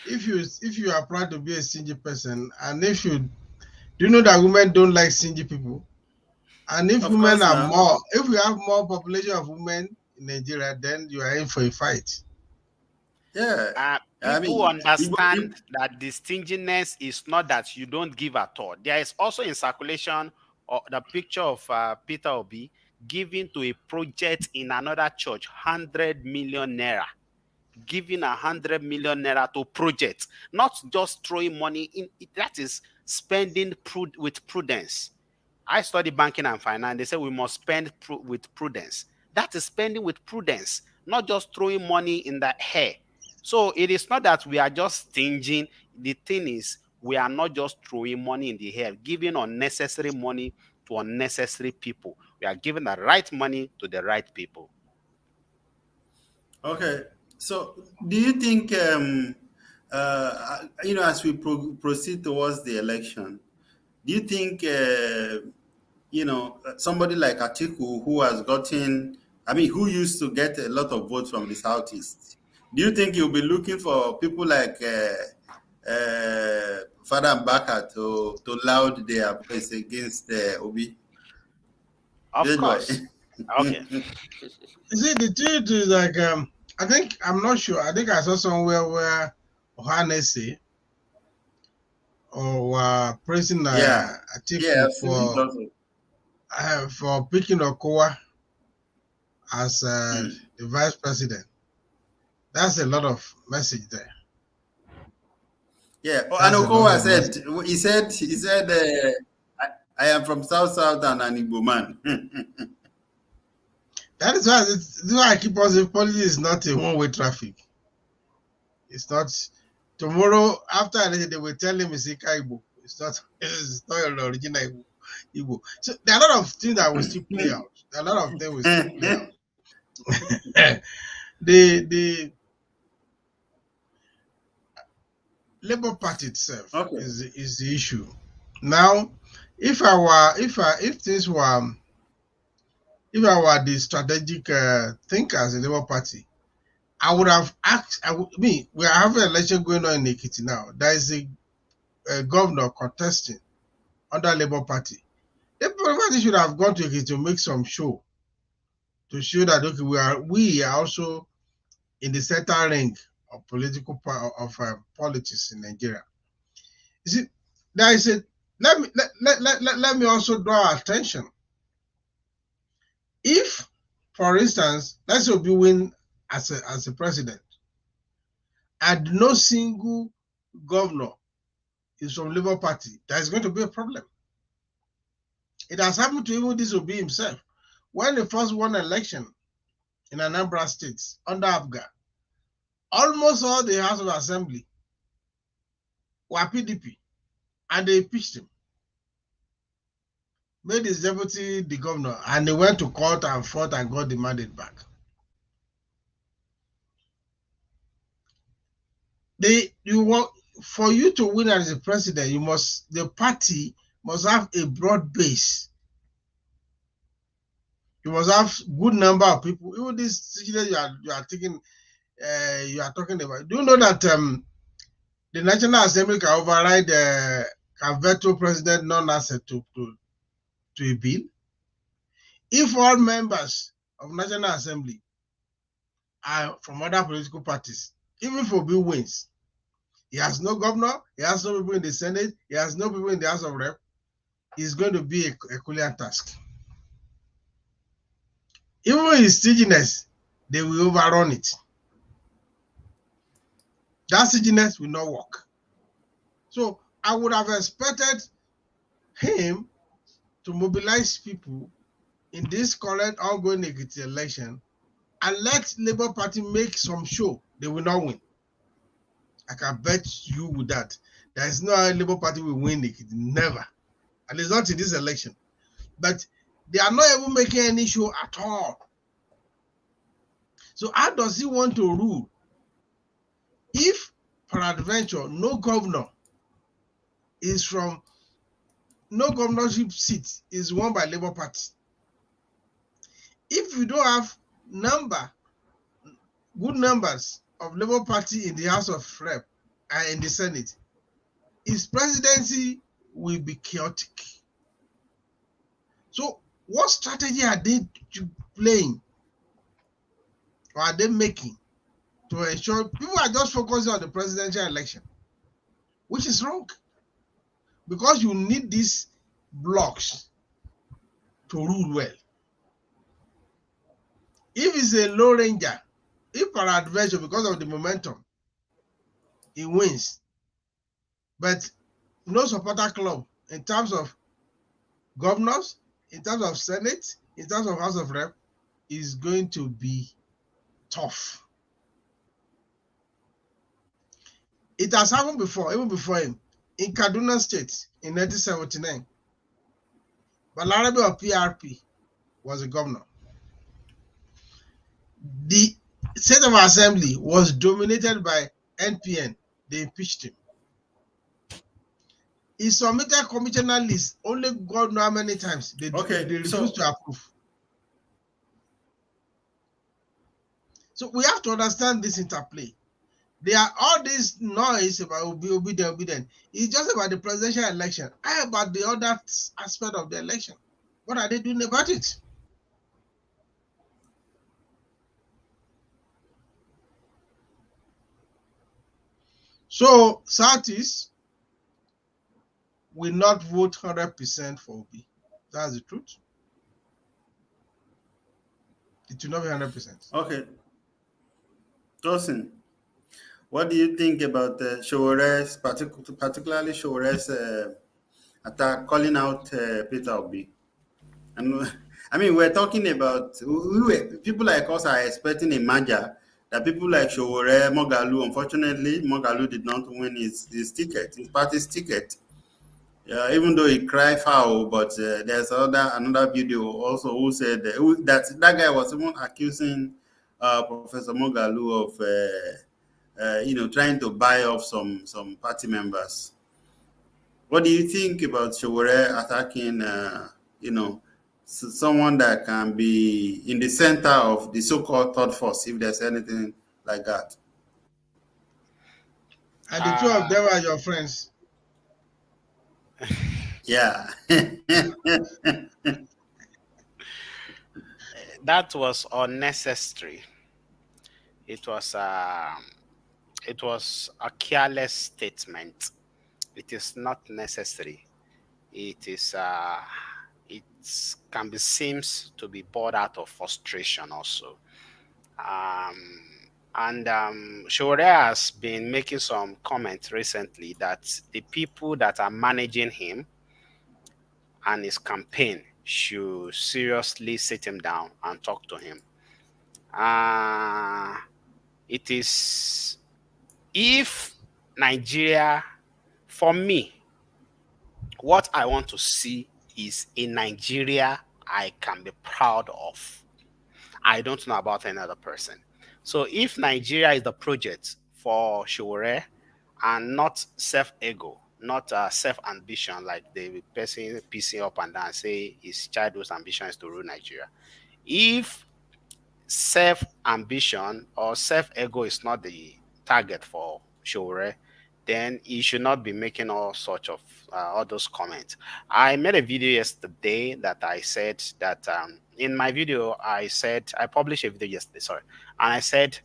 if you are proud to be a stingy person, and do you know that women don't like stingy people? And if women are more, if we have more population of women in Nigeria, then you are in for a fight. Yeah. People understand that the stinginess is not that you don't give at all. There is also in circulation the picture of Peter Obi giving to a project in another church 100 million naira. Giving 100 million naira to projects, not just throwing money in. That is spending with prudence. I study banking and finance. They say we must spend with prudence. That is spending with prudence, not just throwing money in the air. So it is not that we are just stinging. The thing is, we are not just throwing money in the air, giving unnecessary money to unnecessary people. We are giving the right money to the right people. Okay. So do you think, as we proceed towards the election, do you think, somebody like Atiku, who used to get a lot of votes from the Southeast, do you think he'll be looking for people like Father Mbaka to loud their voice against Obi? Of course. Okay. You see, the truth is like, I'm not sure. I think I saw somewhere where Ohanese or praising Atiku for picking Okowa as the vice president. That's a lot of message there. Yeah, and Okowa said, I am from South and an Igbo man. That is why I keep on saying politics is not a one-way traffic. It's not. Tomorrow, after they will tell him it's Igbo. It's not an original Igbo. So there are a lot of things that will still play out. There are a lot of things will still play out. The Labour Party itself is the issue. Now, if things were if I were the strategic thinkers in the Labour Party, I would have asked. We have an election going on in Ekiti now. There is a governor contesting under Labour Party. The Labour Party should have gone to Ekiti to make some show, to show that okay, we are also in the center ring of political politics in Nigeria. You see, there is a let me also draw attention. If, for instance, let's say Obi win as a president, and no single governor is from Labour Party, there is going to be a problem. It has happened to even this Obi himself. When the first won election in Anambra State under Abga, almost all the House of Assembly were PDP, and they impeached him, made his deputy the governor, and they went to court and fought and got the mandate back. For you to win as a president, the party must have a broad base. You must have good number of people. Even this situation you are talking about. Do you know that the National Assembly can override, can veto president non-assent to a bill? If all members of National Assembly are from other political parties, even if Obi wins, he has no governor, he has no people in the Senate, he has no people in the House of Rep, it's going to be a Herculean task. Even with his stinginess, they will overrun it. That stinginess will not work. So I would have expected him to mobilize people in this current ongoing Ekiti election and let Labour Party make some show. They will not win. I can bet you with that. There is no Labour Party will win Ekiti. Never. And it's not in this election. But they are not even making any show at all. So how does he want to rule if, peradventure, no governorship seat is won by Labour Party? If you don't have good numbers of Labour Party in the House of Rep and in the Senate, his presidency will be chaotic. So what strategy are they playing or are they making to ensure people are just focusing on the presidential election, which is wrong, because you need these blocks to rule well. If it's a low ranger, if peradventure, because of the momentum, he wins, but no supporter club in terms of governors, in terms of Senate, in terms of House of Rep, is going to be tough. It has happened before, even before him, in Kaduna State in 1979. Balarabe of PRP was a governor. The State of Assembly was dominated by NPN. They impeached him. He submitted commissioner list. Only God knows how many times they refused to approve. So we have to understand this interplay. There are all this noise about obedient. It's just about the presidential election. How about the other aspect of the election? What are they doing about it? So Southeast will not vote 100% for Obi. That's the truth. It will not be 100%. Okay. Tosin, what do you think about Showore's, particularly Showore's attack, calling out Peter Obi? And I mean, we're talking about people like us are expecting a merger. That people like Showore, Moghalu, unfortunately, Moghalu did not win his ticket, his party's ticket. Even though he cried foul, but there's another video also who said that guy was even accusing Professor Moghalu of trying to buy off some party members. What do you think about Showore attacking someone that can be in the center of the so-called third force, if there's anything like that. And the two of them are your friends. Yeah. That was unnecessary. It was a careless statement. It is not necessary. It is it can be seems to be bored out of frustration also. And Shore has been making some comments recently that the people that are managing him and his campaign should seriously sit him down and talk to him. It is, if Nigeria, for me, what I want to see is a Nigeria I can be proud of. I don't know about any other person. So if Nigeria is the project for Shore and not self-ego, not self-ambition, like the person piecing up and down say his childhood ambition is to rule Nigeria. If self-ambition or self-ego is not the target for Shore, then he should not be making all sorts of all those comments. I made a video yesterday that I said that in my video I published a video yesterday, sorry, and I said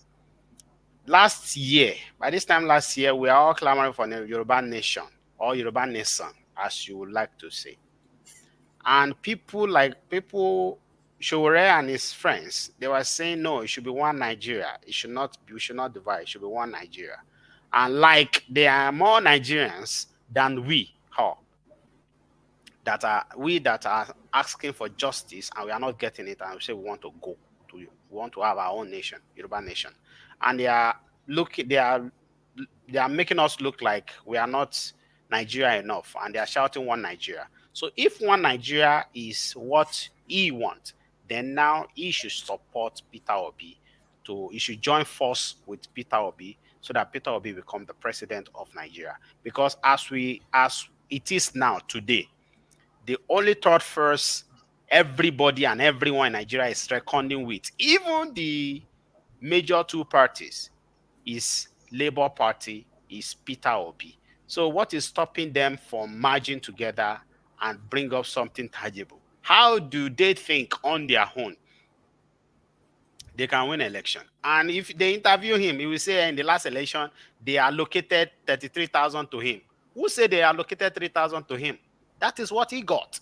last year, by this time last year, we are all clamoring for the Yoruba nation or Yoruba nation, as you would like to say. And people Shore and his friends, they were saying no, it should be one Nigeria. We should not divide, it should be one Nigeria. And like there are more Nigerians than we that are asking for justice, and we are not getting it, and we say we want to have our own nation, Yoruba nation. And they are making us look like we are not Nigeria enough, and they are shouting one Nigeria. So if one Nigeria is what he wants, then now he should support Peter Obi. He should join force with Peter Obi so that Peter Obi become the president of Nigeria. Because as it is now today, the only third first everybody and everyone in Nigeria is reckoning with, even the major two parties, is Labour Party, is Peter Obi. So what is stopping them from merging together and bring up something tangible? How do they think on their own they can win election? And if they interview him, he will say in the last election, they allocated 33,000 to him. Who said they allocated 3,000 to him? That is what he got.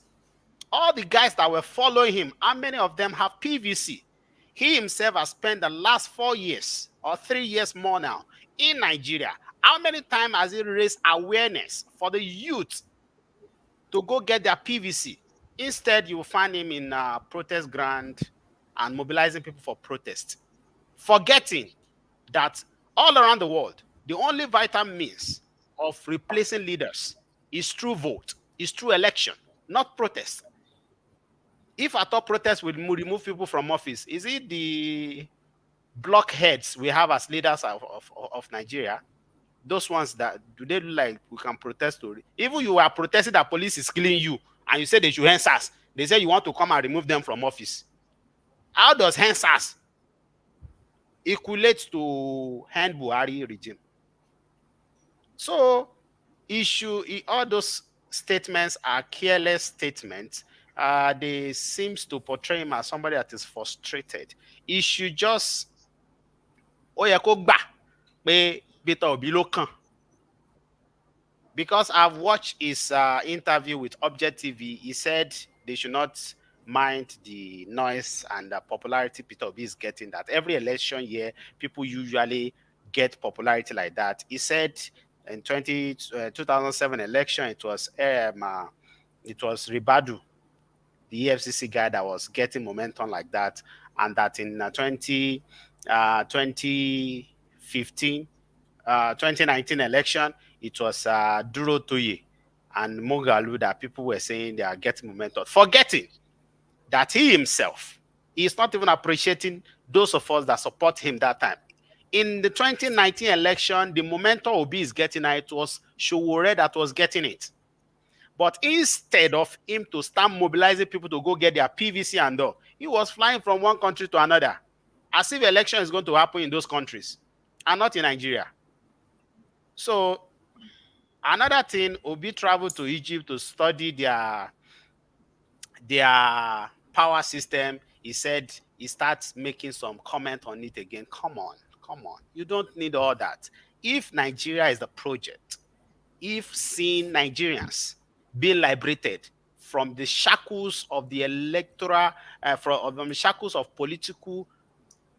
All the guys that were following him, how many of them have PVC? He himself has spent the last 4 years or 3 years more now in Nigeria. How many times has he raised awareness for the youth to go get their PVC? Instead, you will find him in protest ground and mobilizing people for protest, forgetting that all around the world, the only vital means of replacing leaders is through vote, is through election, not protest. If I thought protest will remove people from office, is it the blockheads we have as leaders of Nigeria? Those ones that do they look like we can protest to? Even you are protesting that police is killing you, and you say they should hand us. They say you want to come and remove them from office. How does hand us equate to hand Buhari regime? So all those statements are careless statements. They seems to portray him as somebody that is frustrated. He should just because I've watched his interview with Objective TV. He said they should not mind the noise and the popularity Peter Obi is getting, that every election year people usually get popularity like that. He said in 2007 election it was Ribadu, the EFCC guy, that was getting momentum like that, and that in 2019 election it was Duro Toye and Mogalu that people were saying they are getting momentum, forgetting that he himself is not even appreciating those of us that support him that time. In the 2019 election, the momentum Obi is getting, it was Showore that was getting it. But instead of him to start mobilizing people to go get their PVC and all, he was flying from one country to another, as if election is going to happen in those countries and not in Nigeria. So another thing, Obi traveled to Egypt to study their power system. He said he starts making some comment on it again. Come on. You don't need all that. If Nigeria is the project, if seeing Nigerians being liberated from the shackles of the electoral, from the shackles of political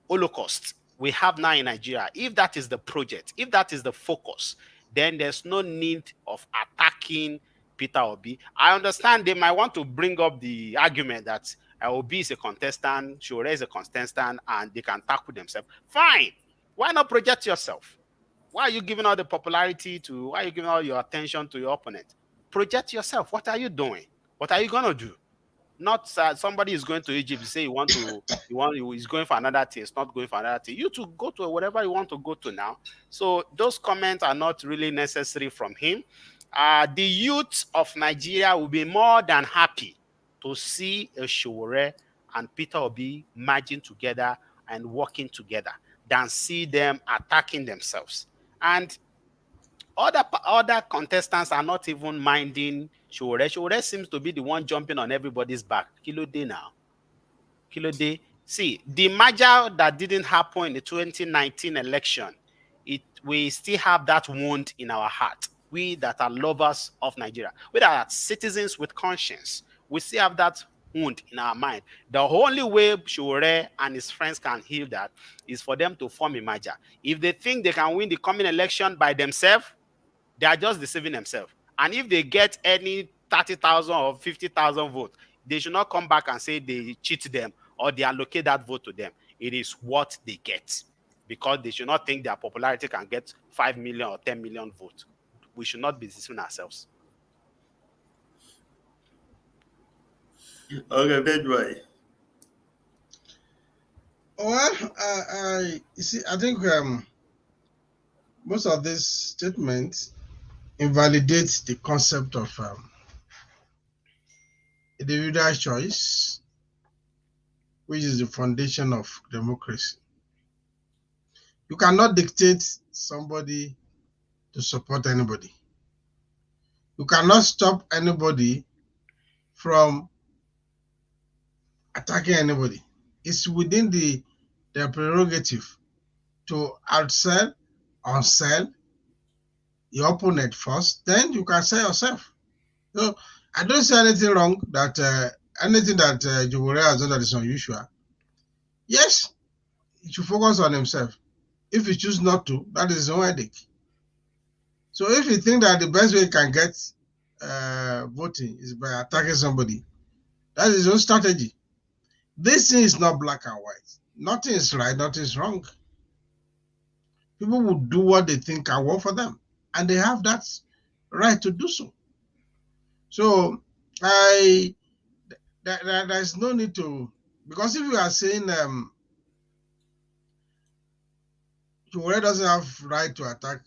holocaust we have now in Nigeria, if that is the project, if that is the focus, then there's no need of attacking Peter Obi. I understand they might want to bring up the argument that Obi is a contestant, Sowore is a contestant, and they can tackle themselves. Fine. Why not project yourself? Why are you giving all the popularity to, why are you giving all your attention to your opponent? Project yourself. What are you doing? What are you going to do? Not somebody is going to Egypt, you say he's going for another thing, it's not going for another thing. You to go to whatever you want to go to now. So those comments are not really necessary from him. The youth of Nigeria will be more than happy to see a Sowore and Peter Obi merging together and working together than see them attacking themselves. And other contestants are not even minding Sowore. Sowore seems to be the one jumping on everybody's back. Kilo day now. Kilo day. See, the merger that didn't happen in the 2019 election, we still have that wound in our heart. We that are lovers of Nigeria, we that are citizens with conscience, we still have that wound in our mind. The only way Sowore and his friends can heal that is for them to form a merger. If they think they can win the coming election by themselves, they are just deceiving themselves. And if they get any 30,000 or 50,000 votes, they should not come back and say they cheat them or they allocate that vote to them. It is what they get, because they should not think their popularity can get 5 million or 10 million votes. We should not be deceiving ourselves. Okay, bad boy. Well, you see, I think most of these statements invalidate the concept of individual choice, which is the foundation of democracy. You cannot dictate somebody to support anybody. You cannot stop anybody from attacking anybody. It's within their prerogative to outsell, unsell your opponent first, then you can sell yourself. So I don't see anything wrong that anything that Sowore has done that is unusual. Yes, he should focus on himself. If he chooses not to, that is his own headache. So if you think that the best way he can get voting is by attacking somebody, that is his own strategy. This thing is not black and white. Nothing is right, nothing is wrong. People will do what they think can work for them, and they have that right to do so. So there's no need to, because if you are saying Sowore doesn't have right to attack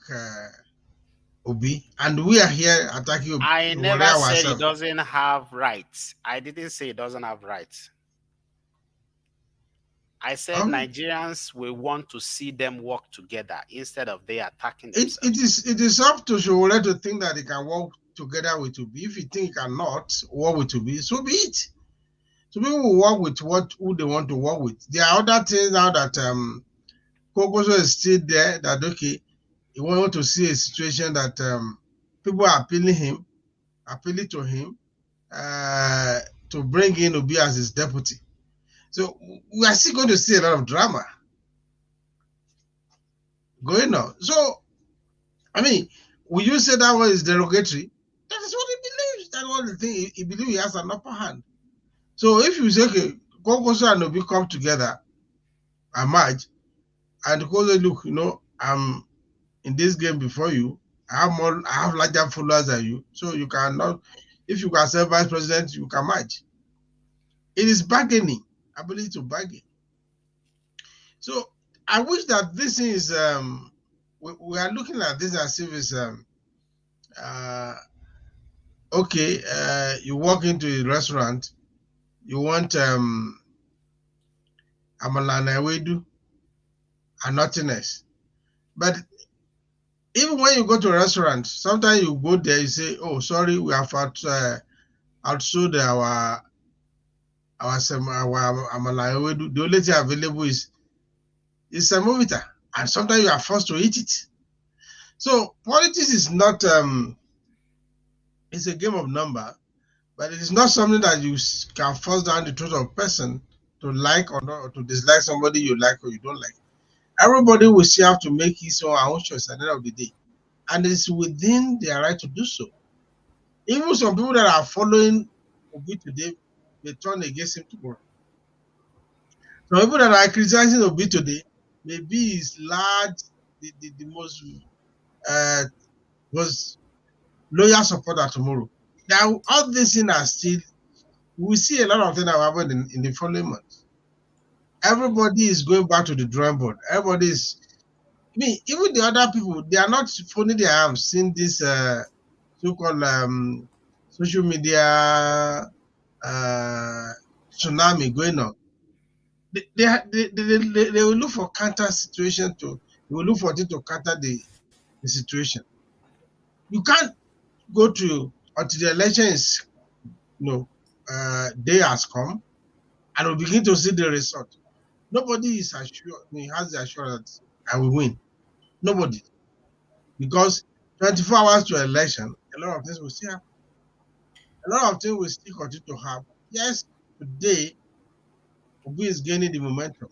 Obi, and we are here attacking Obi. I never said he doesn't have rights. I didn't say he doesn't have rights. I said Nigerians will want to see them work together instead of they attacking themselves. It is up to Sowore to think that he can work together with Obi. If you think he cannot work with Obi, so be it. So people will work with who they want to work with. There are other things now that Kwankwaso is still there, that okay, you want to see a situation that people are appealing to him to bring in Obi as his deputy. So we are still going to see a lot of drama going on. So, I mean, will you say that one is derogatory? That is what he believes. That's what the thing. He believes he has an upper hand. So if you say, okay, Kwankwaso and Obi come together and merge, and Kwankwaso, look, you know, I'm in this game before you. I have larger followers than you. So you cannot, if you can serve vice president, you can merge. It is bargaining, ability to bargain. So I wish that this is we are looking at this as if it's okay, you walk into a restaurant, you want amala and ewedu and nothing else. But even when you go to a restaurant, sometimes you go there, you say, "Oh, sorry, we have outsold our amala and ewedu. The only thing available is semovita," and sometimes you are forced to eat it. So politics is not it's a game of number, but it is not something that you can force down the throat of a person to like or not, or to dislike somebody you like or you don't like. Everybody will still have to make his or her own choice at the end of the day, and it's within their right to do so. Even some people that are following Obi today may turn against him tomorrow. Some people that are criticizing Obi today may be his large, the most was loyal supporter tomorrow. Now, all these things are still, we see a lot of things that happen in the following months. Everybody is going back to the drawing board. Everybody is, I mean, even the other people, they are not folding their arms seeing this so-called social media tsunami going on. They will look for counter situation they will look for it to counter the situation. You can't go to until the election is, day has come, and we begin to see the result. Nobody is assured, has the assurance I will win. Nobody. Because 24 hours to election, a lot of things will still happen. A lot of things will still continue to happen. Yes, today, Obi is gaining the momentum.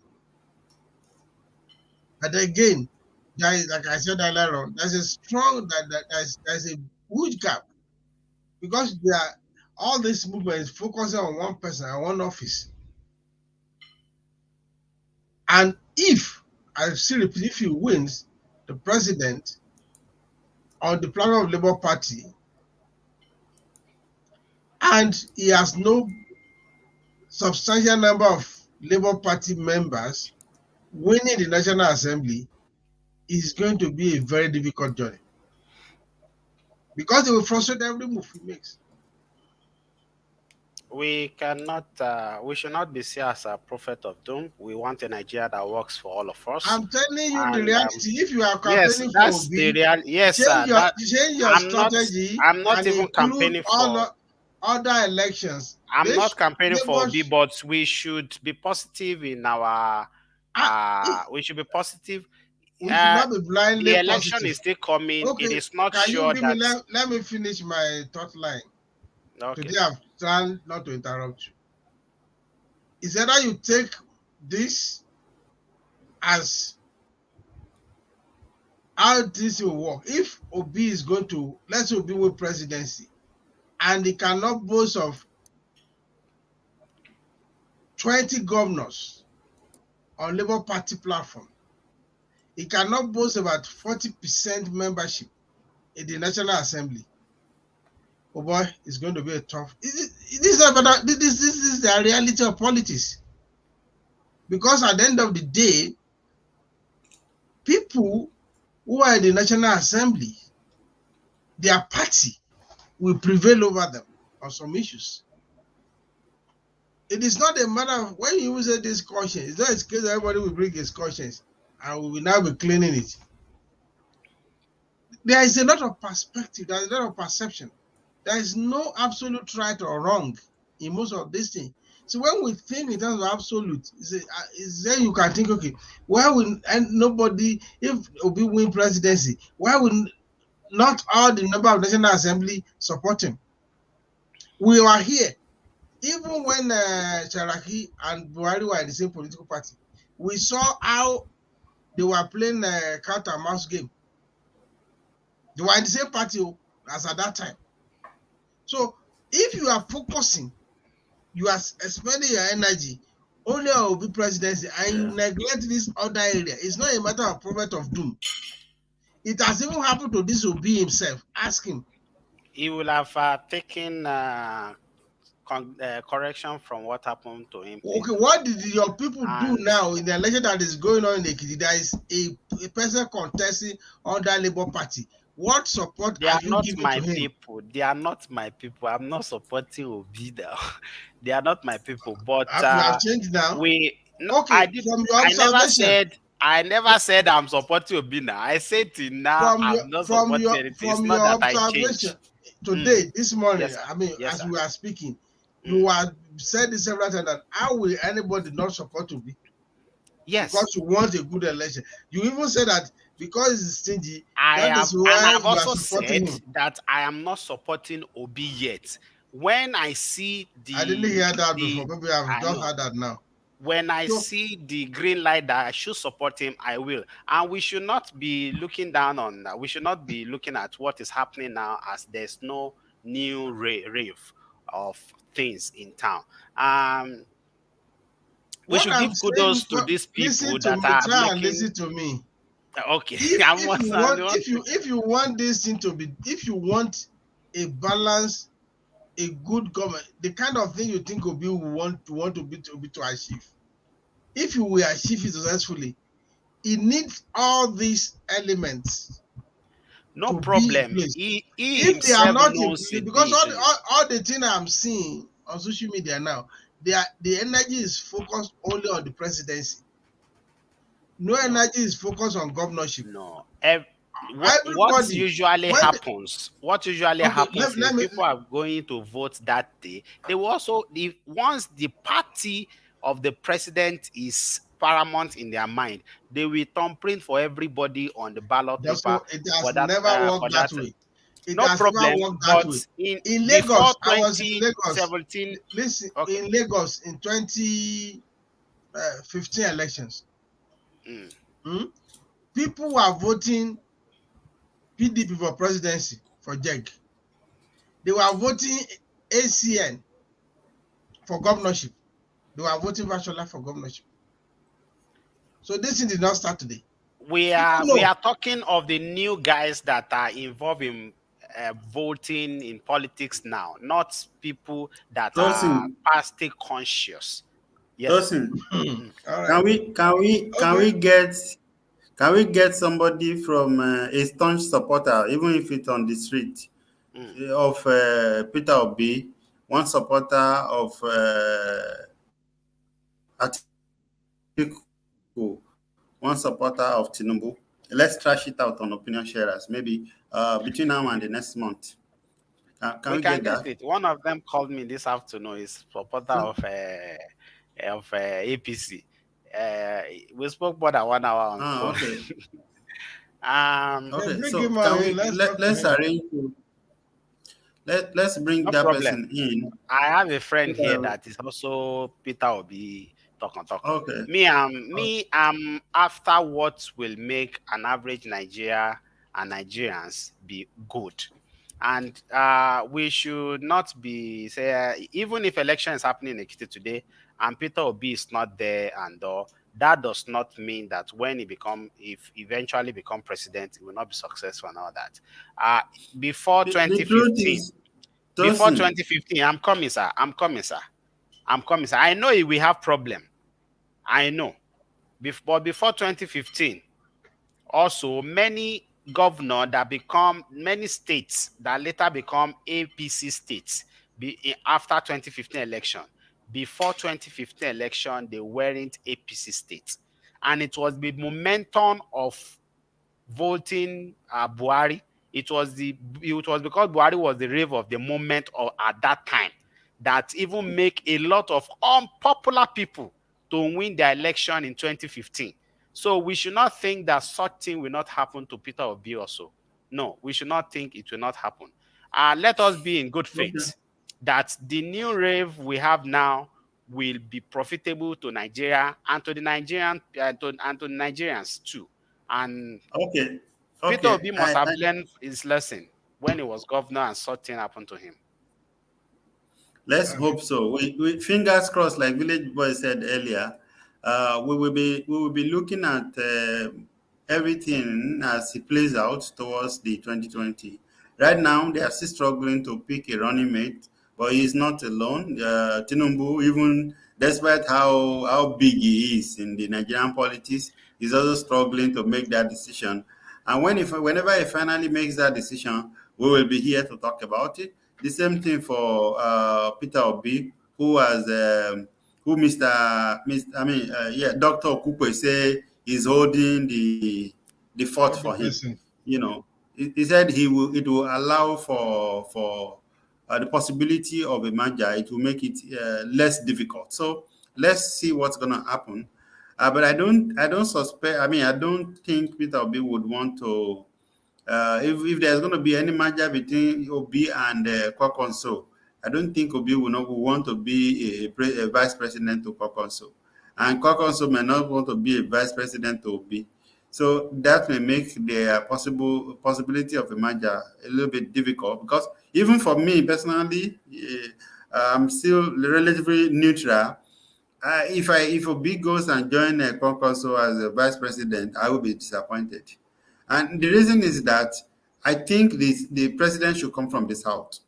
But again, there is, like I said earlier on, there's a strong, there's a huge gap. Because all this movement is focusing on one person and one office. And if he wins the president on the platform of Labour Party, and he has no substantial number of Labour Party members, winning the National Assembly is going to be a very difficult journey. Because it will frustrate every move he makes. We should not be seen as a prophet of doom. We want a Nigeria that works for all of us. I'm telling you the reality. If you are campaigning for Obi, change your strategy. I'm not even campaigning for other elections. I'm not campaigning for Obi, but we should be positive in our. We should be positive. We should not be blindly The election positive. Is still coming. Okay. It is not sure that. Let me finish my thought line. Okay. Today I've tried not to interrupt you. It's either you take this as how this will work. If Obi is going to, let's say Obi with presidency, and he cannot boast of 20 governors on Labour Party platform, he cannot boast about 40% membership in the National Assembly. Oh boy, it's going to be a tough. This is the reality of politics. Because at the end of the day, people who are in the National Assembly, their party will prevail over them on some issues. It is not a matter of when you say this conscience, it's not a case everybody will bring his conscience and we will now be cleaning it. There is a lot of perspective, there is a lot of perception. There is no absolute right or wrong in most of these things. So when we think in terms of absolute, is then you can think, okay, why will nobody, if Obi win presidency, why will not all the member of National Assembly support him? We were here. Even when Sharaki and Buhari were in the same political party, we saw how they were playing a cat and mouse game. They were in the same party as at that time. So if you are focusing, you are expending your energy only on Obi presidency and you neglect this other area, it's not a matter of prophet of doom. It has even happened to this Obi himself. Ask him. He will have taken correction from what happened to him. Okay, what did your people do now in the election that is going on in Ekiti? There is a person contesting under Labour Party. What support They are are you not giving my to him? people. They are not my people. I'm not supporting Obi now. They are not my people. But You have changed now. no, Okay, from your observation, I never said I'm supporting Obi now. I said till now I'm not supporting anything. It's from not your that I observation change. today, this morning, Yes, sir. I mean, Yes, as sir. we are speaking, you have said this several times that how will anybody not support Obi? Yes. Because you want a good election. You even said that because he's stingy, I that have, is and why I've you are also supporting said him. that I am not supporting Obi yet. When I see the, I didn't hear that before. Maybe I've I just know. heard that now. When I So, see the green light that I should support him, I will. And we should not be looking down on that. We should not be looking at what is happening now as there's no new rave of things in town. We what should I'm give saying, kudos to these people listen to that me, are try and making. listen to me. Okay, If you want this thing to be, if you want a balance, a good government, the kind of thing you think Obi will want to be to achieve. If you will achieve it successfully, it needs all these elements. No to problem. Be in place. He If they are himself not in knows place, it because being place. all the thing I'm seeing on social media now, the energy is focused only on the presidency. No energy is focused on governorship. No. What Everybody, usually when happens? What usually okay, happens let is me people are going to vote that day. They will also, once the party of the president is paramount in their mind, they will thumbprint for everybody on the ballot paper it has for that. never For worked that that. way. It No has never problem. worked that But way. in Lagos, before I was in Lagos. 2017. Listen, Okay. in Lagos in 2015 elections, people were voting PDP for presidency for JEG. They were voting ACN for governorship. They were voting Fashola for governorship. So this thing did not start today. We are talking of the new guys that are involved in voting in politics now, not people that are party conscious. Yes. Can we get somebody from a staunch supporter, even if it's on the street, of Peter Obi, one supporter of Atiku, one supporter of Tinubu? Let's trash it out on opinion sharers. Maybe between now and the next month. Can we get that? It. One of them called me this afternoon. Is supporter of APC. We spoke more than 1 hour on phone. Okay. Okay, so let's arrange. Let's bring that person in. I have a friend here that is also Peter Obi. Okay. Me, I'm after what will make an average Nigeria and Nigerians be good. And we should not be even if election is happening in Ekiti today and Peter Obi is not there and all, that does not mean that when if eventually become president, he will not be successful and all that. Before 2015, I'm coming, sir. I know we have problem. I know. But before 2015, also many governors that many states that later become APC states after 2015 election. Before 2015 election, they weren't APC states. And it was the momentum of voting Buhari. It was because Buhari was the rave of the moment at that time that even make a lot of unpopular people to win the election in 2015. So we should not think that such thing will not happen to Peter Obi also. No, we should not think it will not happen. Let us be in good faith that the new rave we have now will be profitable to Nigeria and to the Nigerian and to the Nigerians too. And Peter Obi must have learned his lesson when he was governor and such thing happened to him. Let's hope so. We fingers crossed, like Village Boy said earlier. We will be looking at everything as it plays out towards the 2020. Right now, they are still struggling to pick a running mate, but he's not alone. Tinubu, even despite how big he is in the Nigerian politics, is also struggling to make that decision. And whenever he finally makes that decision, we will be here to talk about it. The same thing for Peter Obi, who has who Dr. Okupe say is holding the fort for him. You know, he said it will allow for the possibility of a merger. It will make it less difficult. So let's see what's going to happen. But I don't suspect. I don't think Peter Obi would want to. If there's going to be any merger between Obi and Kwankwaso, I don't think Obi will want to be a vice president to Kwankwaso, and Kwankwaso may not want to be a vice president to Obi. So that may make the possibility of a merger a little bit difficult, because even for me personally, I'm still relatively neutral. If Obi goes and joins Kwankwaso as a vice president, I will be disappointed. And the reason is that I think the president should come from the South.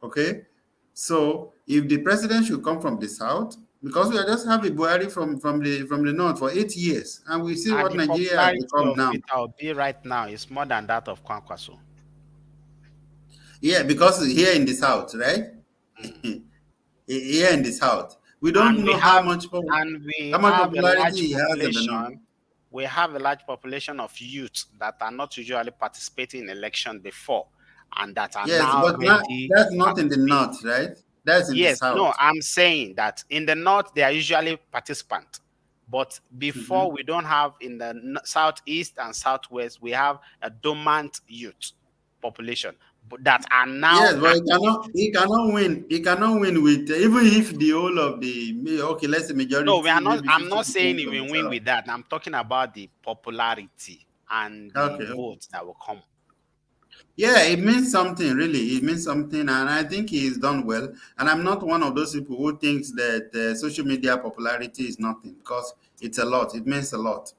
Okay? So if the president should come from the South, because we just have a Buhari from the North for 8 years, and we see what Nigeria has become now. Peter Obi right now is more than that of Kwankwaso. Yeah, because here in the South, right? Here in the South, we don't know how much popularity he has in the North. We have a large population of youth that are not usually participating in election before, and that are now ready. That's not in the North, right? That's in the South. No, I'm saying that in the North they are usually participants, but before we don't have in the Southeast and Southwest, we have a dormant youth population that are now. Yes, but he cannot win. He cannot win with even if the whole of let's say majority. No, we are not. I'm not saying he will win with that. I'm talking about the popularity and the votes that will come. Yeah, it means something. Really, it means something, and I think he's done well. And I'm not one of those people who thinks that social media popularity is nothing, because it's a lot. It means a lot.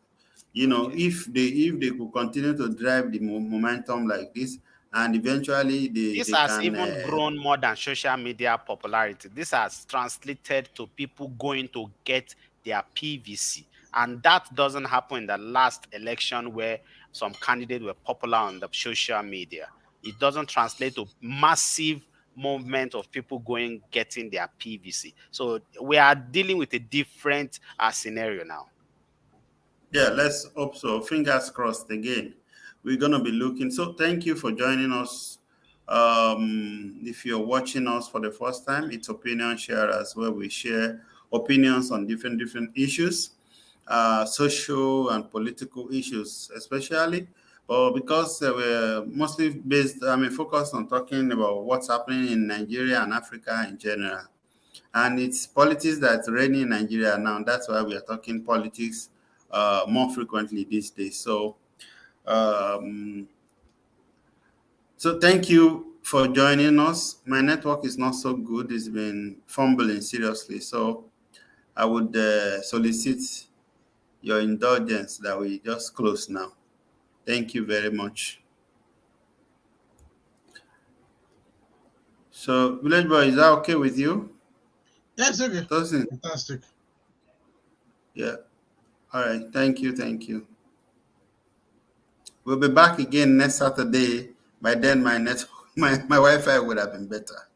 You know, if they could continue to drive the momentum like this. And eventually, this has even grown more than social media popularity. This has translated to people going to get their PVC. And that doesn't happen in the last election where some candidates were popular on the social media. It doesn't translate to massive movement of people getting their PVC. So we are dealing with a different scenario now. Yeah, let's hope so. Fingers crossed again. We're going to be looking. So thank you for joining us. If you're watching us for the first time, it's Opinion Sharers, where we share opinions on different issues, social and political issues especially. But because we're mostly focused on talking about what's happening in Nigeria and Africa in general. And it's politics that's reigning in Nigeria now. That's why we are talking politics more frequently these days. So thank you for joining us. My network is not so good. It's been fumbling seriously. So I would solicit your indulgence that we just close now. Thank you very much. So, Village Boy, is that okay with you? Yes, okay. Fantastic. Yeah. All right. Thank you. We'll be back again next Saturday. By then, my Wi-Fi would have been better.